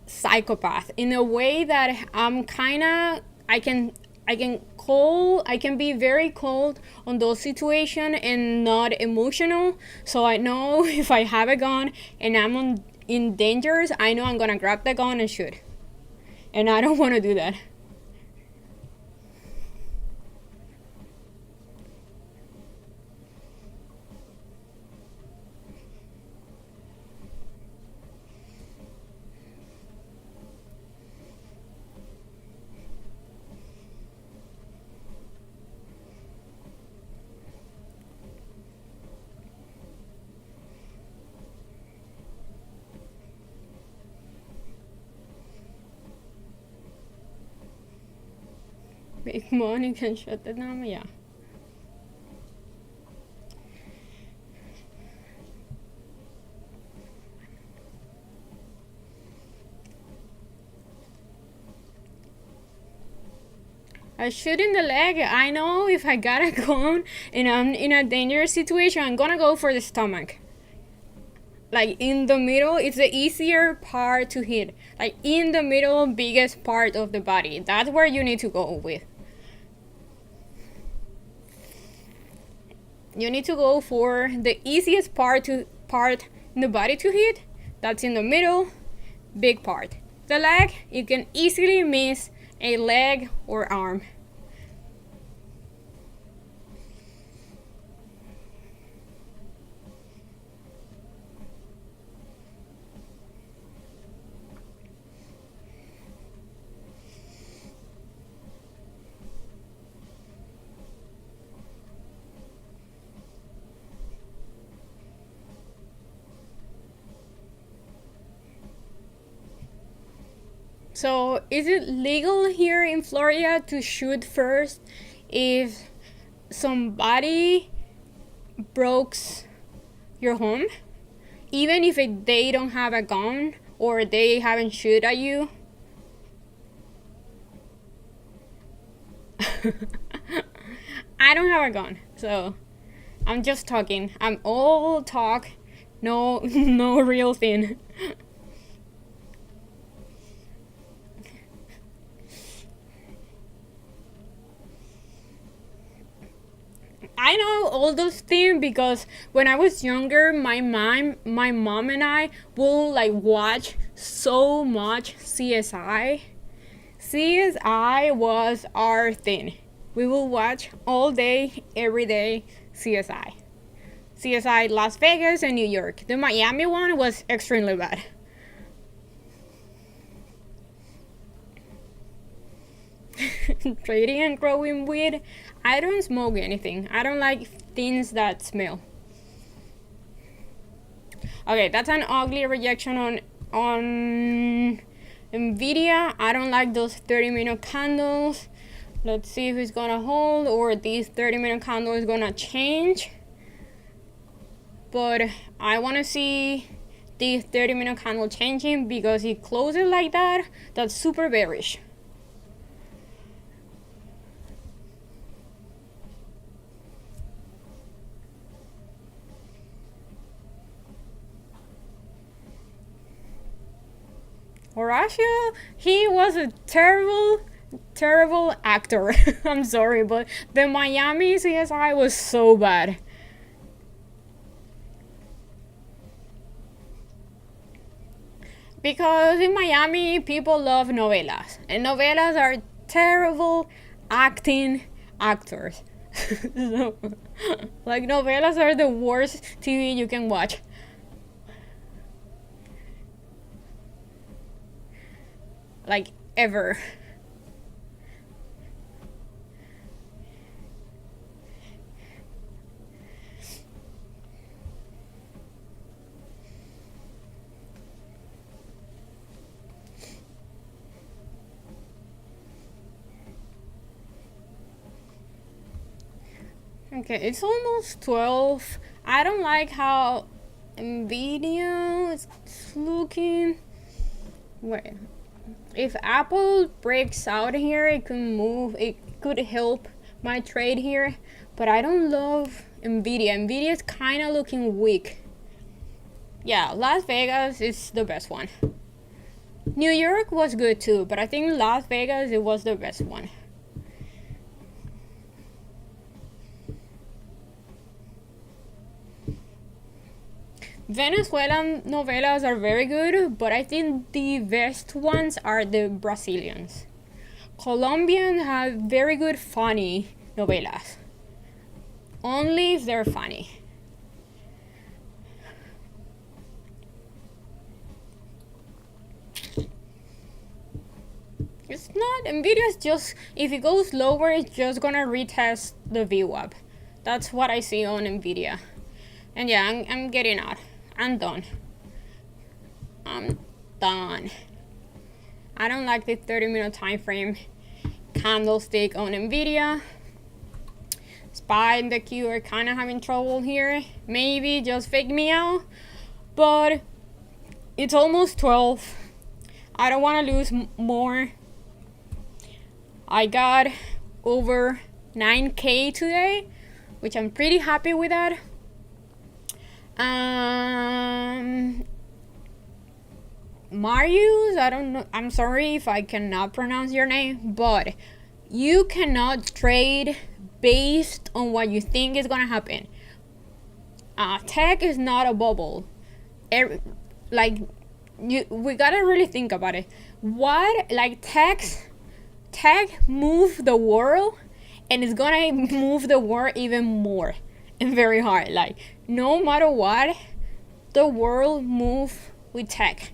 psychopath in a way that I'm kind of I can be very cold on those situations and not emotional. So I know if I have a gun and in dangers, I know I'm gonna grab the gun and shoot. And I don't want to do that. Make money can shut the down. Yeah. I shoot in the leg. I know if I got a gun and I'm in a dangerous situation, I'm gonna go for the stomach. Like in the middle, it's the easier part to hit. Like in the middle, biggest part of the body. That's where you need to go with. You need to go for the easiest part in the body to hit. That's in the middle, big part. The leg, you can easily miss a leg or arm. So, is it legal here in Florida to shoot first if somebody breaks your home? Even if they don't have a gun or they haven't shoot at you? I don't have a gun, so I'm just talking. I'm all talk, no, no real thing. I know all those things because when I was younger, my mom and I will like watch so much CSI. CSI was our thing. We will watch all day, every day CSI. CSI Las Vegas and New York. The Miami one was extremely bad. Trading and growing weed. I don't smoke anything. I don't like things that smell. Okay, that's an ugly rejection on Nvidia. I don't like those 30-minute candles. Let's see if it's gonna hold or these 30-minute candle is gonna change. But I wanna see the 30-minute candle changing because it closes like that. That's super bearish. Horatio, he was a terrible actor. I'm sorry, but the Miami CSI was so bad. Because in Miami, people love novelas. And novelas are terrible acting actors. So, like, novelas are the worst TV you can watch. Like, ever. Okay, it's almost 12. I don't like how Nvidia is looking. Wait. If Apple breaks out here, it could move. It could help my trade here. But I don't love Nvidia. Nvidia is kind of looking weak. Yeah, Las Vegas is the best one. New York was good too, but I think Las Vegas, it was the best one. Venezuelan novelas are very good, but I think the best ones are the Brazilians. Colombians have very good funny novelas. Only if they're funny. It's not, Nvidia's just, if it goes lower, it's just gonna retest the VWAP. That's what I see on Nvidia. And yeah, I'm getting out. I'm done. I'm done. I don't like the 30-minute time frame candlestick on Nvidia. SPY and the Q are kind of having trouble here. Maybe just fake me out, but it's almost 12. I don't want to lose more. I got over 9K today, which I'm pretty happy with that. Marius, I don't know, I'm sorry if I cannot pronounce your name, but you cannot trade based on what you think is gonna happen. Tech is not a bubble. We gotta really think about it. What, like, tech move the world, and it's gonna move the world even more and very hard. Like, no matter what, the world move with tech.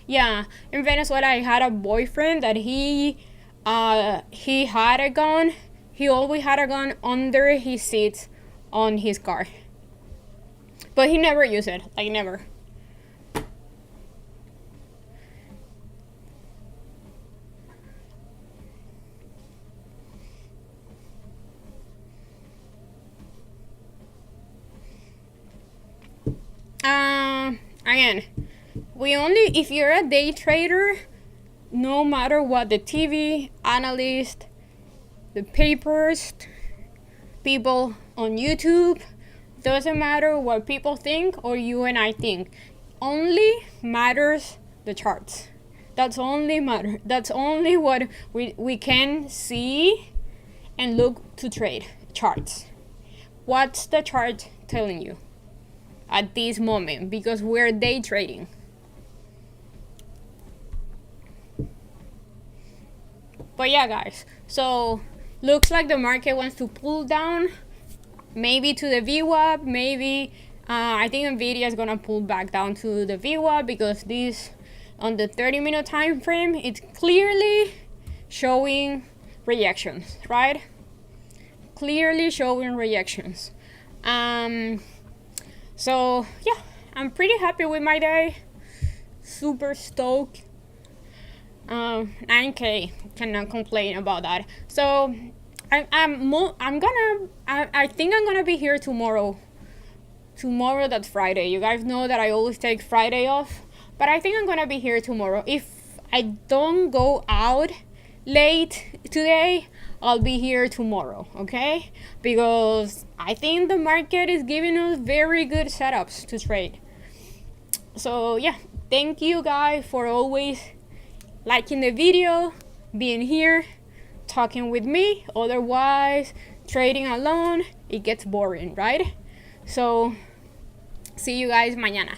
Yeah, in Venezuela, I had a boyfriend that he had a gun. He always had a gun under his seat on his car, but he never used it. Like, never. Again, if you're a day trader, no matter what the TV analyst, the papers, people on YouTube, doesn't matter what people think or you and I think. Only matters the charts. That's only what we can see and look to trade, charts. what's the chart telling you at this moment, because we're day trading. But yeah, guys, so looks like the market wants to pull down, maybe to the VWAP, maybe I think Nvidia is gonna pull back down to the VWAP, because this on the 30-minute time frame, it's clearly showing rejections, right? Clearly showing rejections. So yeah, I'm pretty happy with my day. Super stoked. 9K, cannot complain about that. So I think I'm gonna be here tomorrow. Tomorrow, that's Friday. You guys know that I always take Friday off, but I think I'm gonna be here tomorrow. If I don't go out late today, I'll be here tomorrow, okay? Because I think the market is giving us very good setups to trade. So yeah, thank you guys for always liking the video, being here, talking with me. Otherwise, trading alone, it gets boring, right? So, see you guys mañana.